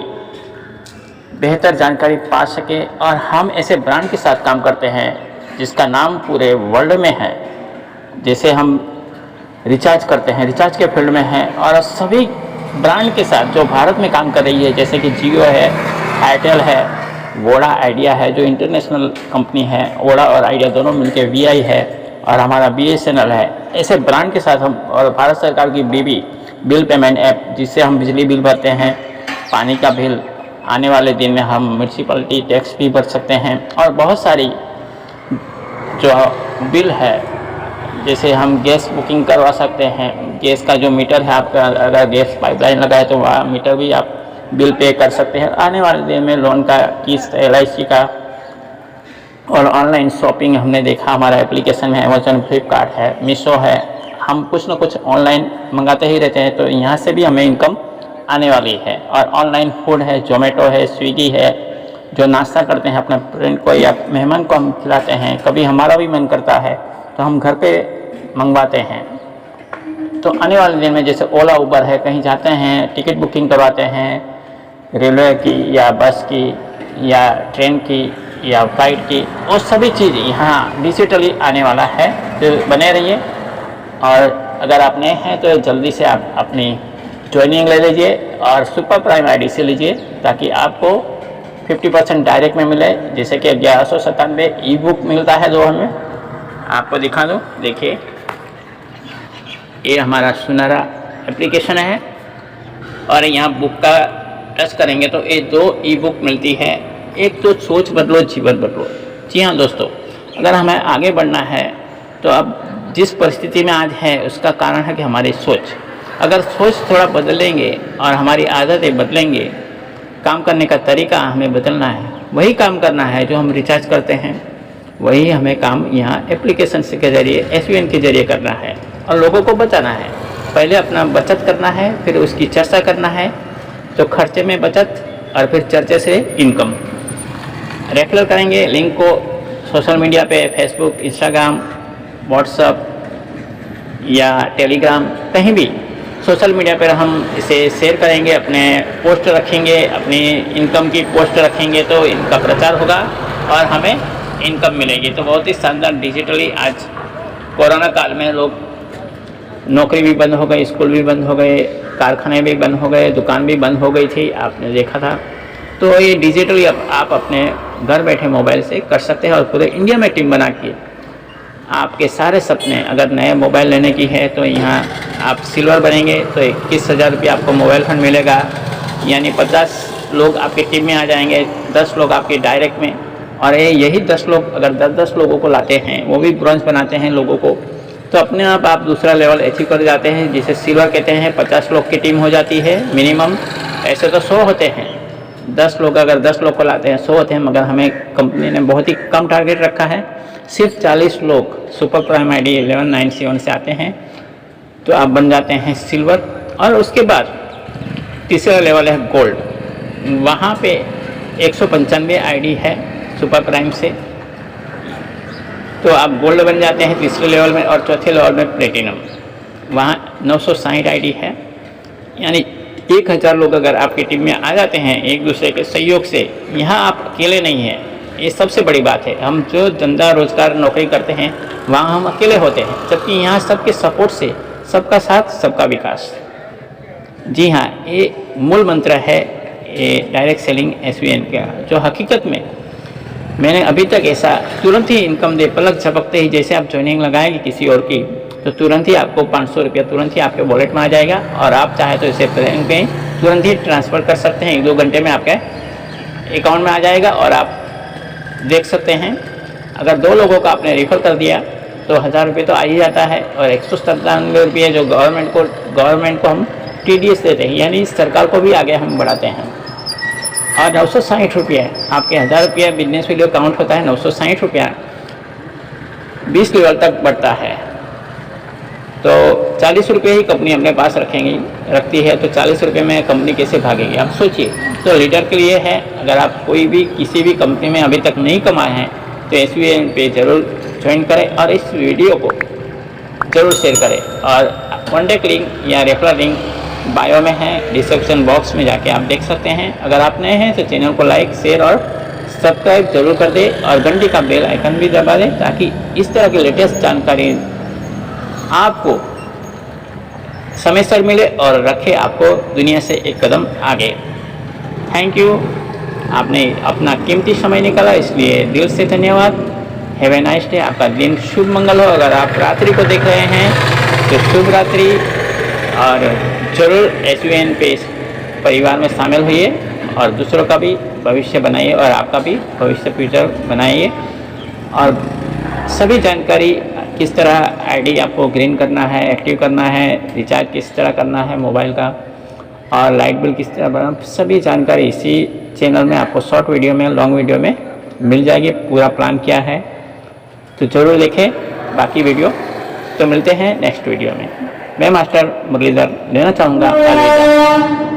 बेहतर जानकारी पा सके। और हम ऐसे ब्रांड के साथ काम करते हैं जिसका नाम पूरे वर्ल्ड में है। जैसे हम रिचार्ज करते हैं, रिचार्ज के फील्ड में हैं, और सभी ब्रांड के साथ जो भारत में काम कर रही है, जैसे कि जियो है, एयरटेल है, वोडा आइडिया है जो इंटरनेशनल कंपनी है, वोडा और आइडिया दोनों मिलकर VI है, और हमारा BSNL है। ऐसे ब्रांड के साथ हम, और भारत सरकार की BB बिल पेमेंट ऐप, जिससे हम बिजली बिल भरते हैं, पानी का बिल, आने वाले दिन में हम म्यूनसिपलिटी टैक्स भी भर सकते हैं, और बहुत सारी जो बिल है, जैसे हम गैस बुकिंग करवा सकते हैं। गैस का जो मीटर है आपका, अगर गैस पाइपलाइन लगा है तो वहाँ मीटर भी आप बिल पे कर सकते हैं। आने वाले दिन में लोन का किस्त, LIC का और ऑनलाइन शॉपिंग हमने देखा हमारा एप्लीकेशन में अमेजन, फ्लिपकार्ट है, मीशो है, हम कुछ ना कुछ ऑनलाइन मंगाते ही रहते हैं, तो यहाँ से भी हमें इनकम आने वाली है। और ऑनलाइन फूड है, जोमेटो है, स्विगी है, जो नाश्ता करते हैं अपने फ्रेंड को या मेहमान को हम खिलाते हैं। कभी हमारा भी मन करता है तो हम घर पे मंगवाते हैं। तो आने वाले दिन में जैसे ओला उबर है, कहीं जाते हैं टिकट बुकिंग करवाते हैं, रेलवे की या बस की या ट्रेन की या फ्लाइट की, वो सभी चीज़ यहाँ डिजिटली आने वाला है। तो बने रहिए, और अगर आप नए हैं तो जल्दी से आप अपनी ज्वाइनिंग ले लीजिए और सुपर प्राइम आईडी से लीजिए, ताकि आपको 50% डायरेक्ट में मिले। जैसे कि 1197 ई बुक मिलता है जो हमें आपको दिखा दूँ, देखिए ये हमारा सुनहरा एप्लीकेशन है, और यहाँ बुक का टच करेंगे तो ये 2 ई बुक मिलती है। एक तो सोच बदलो जीवन बदलो। जी हाँ दोस्तों, अगर हमें आगे बढ़ना है तो अब जिस परिस्थिति में आज है उसका कारण है कि हमारी सोच। अगर सोच थोड़ा बदलेंगे और हमारी आदतें बदलेंगे, काम करने का तरीका हमें बदलना है, वही काम करना है जो हम रिचार्ज करते हैं, वही हमें काम यहाँ एप्लीकेशन के ज़रिए, SVN के ज़रिए करना है और लोगों को बचाना है। पहले अपना बचत करना है, फिर उसकी चर्चा करना है। तो खर्चे में बचत और फिर चर्चे से इनकम। रेफर करेंगे लिंक को सोशल मीडिया पे, फेसबुक, इंस्टाग्राम, व्हाट्सअप या टेलीग्राम, कहीं भी सोशल मीडिया पर हम इसे शेयर करेंगे, अपने पोस्ट रखेंगे, अपनी इनकम की पोस्ट रखेंगे तो इनका प्रचार होगा और हमें इनकम मिलेगी। तो बहुत ही शानदार डिजिटली आज कोरोना काल में लोग, नौकरी भी बंद हो गई, स्कूल भी बंद हो गए, कारखाने भी बंद हो गए, दुकान भी बंद हो गई थी, आपने देखा था। तो ये डिजिटली आप अपने घर बैठे मोबाइल से कर सकते हैं और पूरे इंडिया में टीम बना के आपके सारे सपने, अगर नए मोबाइल लेने की है तो यहाँ आप सिल्वर बनेंगे तो 21,000 रुपये आपको मोबाइल फंड मिलेगा। यानी 50 लोग आपकी टीम में आ जाएंगे, 10 लोग आपके डायरेक्ट में, और यही 10 लोग अगर 10-10 लोगों को लाते हैं, वो भी ब्रॉन्ज बनाते हैं लोगों को, तो अपने आप दूसरा लेवल अचीव कर जाते हैं, जिसे सिल्वर कहते हैं। 50 लोग की टीम हो जाती है मिनिमम। ऐसे तो 100 होते हैं, 10 लोग अगर 10 लोग को लाते हैं 100 होते हैं, मगर हमें कंपनी ने बहुत ही कम टारगेट रखा है। सिर्फ 40 लोग सुपर प्राइम आईडी 1197 से आते हैं तो आप बन जाते हैं सिल्वर। और उसके बाद तीसरा लेवल है गोल्ड, वहाँ पे 195 आईडी है सुपर प्राइम से, तो आप गोल्ड बन जाते हैं तीसरे लेवल में। और चौथे लेवल में प्लेटिनम, वहाँ 960 आईडी है। यानी 1000 लोग अगर आपकी टीम में आ जाते हैं एक दूसरे के सहयोग से, यहाँ आप अकेले नहीं हैं, ये सबसे बड़ी बात है। हम जो धंधा रोजगार नौकरी करते हैं वहाँ हम अकेले होते हैं, जबकि यहाँ सबके सपोर्ट से सबका साथ सबका विकास। जी हाँ, ये मूल मंत्र है ये डायरेक्ट सेलिंग SVN का, जो हकीकत में मैंने अभी तक ऐसा तुरंत ही इनकम दे, पलक झपकते ही जैसे आप ज्वाइनिंग लगाएंगे किसी और की, तो तुरंत ही आपको 500 रुपया तुरंत ही आपके वॉलेट में आ जाएगा। और आप चाहे तो इसे तुरंत ही ट्रांसफ़र कर सकते हैं, 1-2 घंटे में आपके अकाउंट में आ जाएगा। और आप देख सकते हैं अगर 2 लोगों का आपने रेफर कर दिया तो 1000 रुपये तो आ ही जाता है। और 197 रुपये जो गवर्नमेंट को हम TDS देते हैं, यानी सरकार को भी आगे हम बढ़ाते हैं। और 960 रुपये आपके 1000 रुपये बिजनेस वीडियो काउंट होता है, 960 रुपया 20 लेवल तक बढ़ता है। तो 40 रुपये ही कंपनी अपने पास रखती है, तो 40 रुपये में कंपनी कैसे भागेगी, आप सोचिए। तो लीडर के लिए है, अगर आप कोई भी किसी भी कंपनी में अभी तक नहीं कमाए हैं तो SVN पे ज़रूर ज्वाइन करें और इस वीडियो को ज़रूर शेयर करें। और कॉन्टैक्ट लिंक या रेफरल लिंक बायो में है, डिस्क्रिप्शन बॉक्स में जाके आप देख सकते हैं। अगर आप नए हैं तो चैनल को लाइक, शेयर और सब्सक्राइब जरूर कर दें और घंटी का बेल आइकन भी दबा दें, ताकि इस तरह की लेटेस्ट जानकारी आपको समय से मिले और रखे आपको दुनिया से एक कदम आगे। थैंक यू, आपने अपना कीमती समय निकाला, इसलिए दिल से धन्यवाद। हैव ए नाइस डे, आपका दिन शुभ मंगल हो। अगर आप रात्रि को देख रहे हैं तो शुभ रात्रि, और ज़रूर SVN पे इस परिवार में शामिल होइए और दूसरों का भी भविष्य बनाइए और आपका भी भविष्य फ्यूचर बनाइए। और सभी जानकारी किस तरह आईडी आपको ग्रीन करना है, एक्टिव करना है, रिचार्ज किस तरह करना है मोबाइल का, और लाइट बिल किस तरह भरना, सभी जानकारी इसी चैनल में आपको शॉर्ट वीडियो में, लॉन्ग वीडियो में मिल जाएगी, पूरा प्लान क्या है तो ज़रूर देखें बाकी वीडियो। तो मिलते हैं नेक्स्ट वीडियो में। मैं मास्टर मुरलीधर लेना चाहूँगा अलविदा।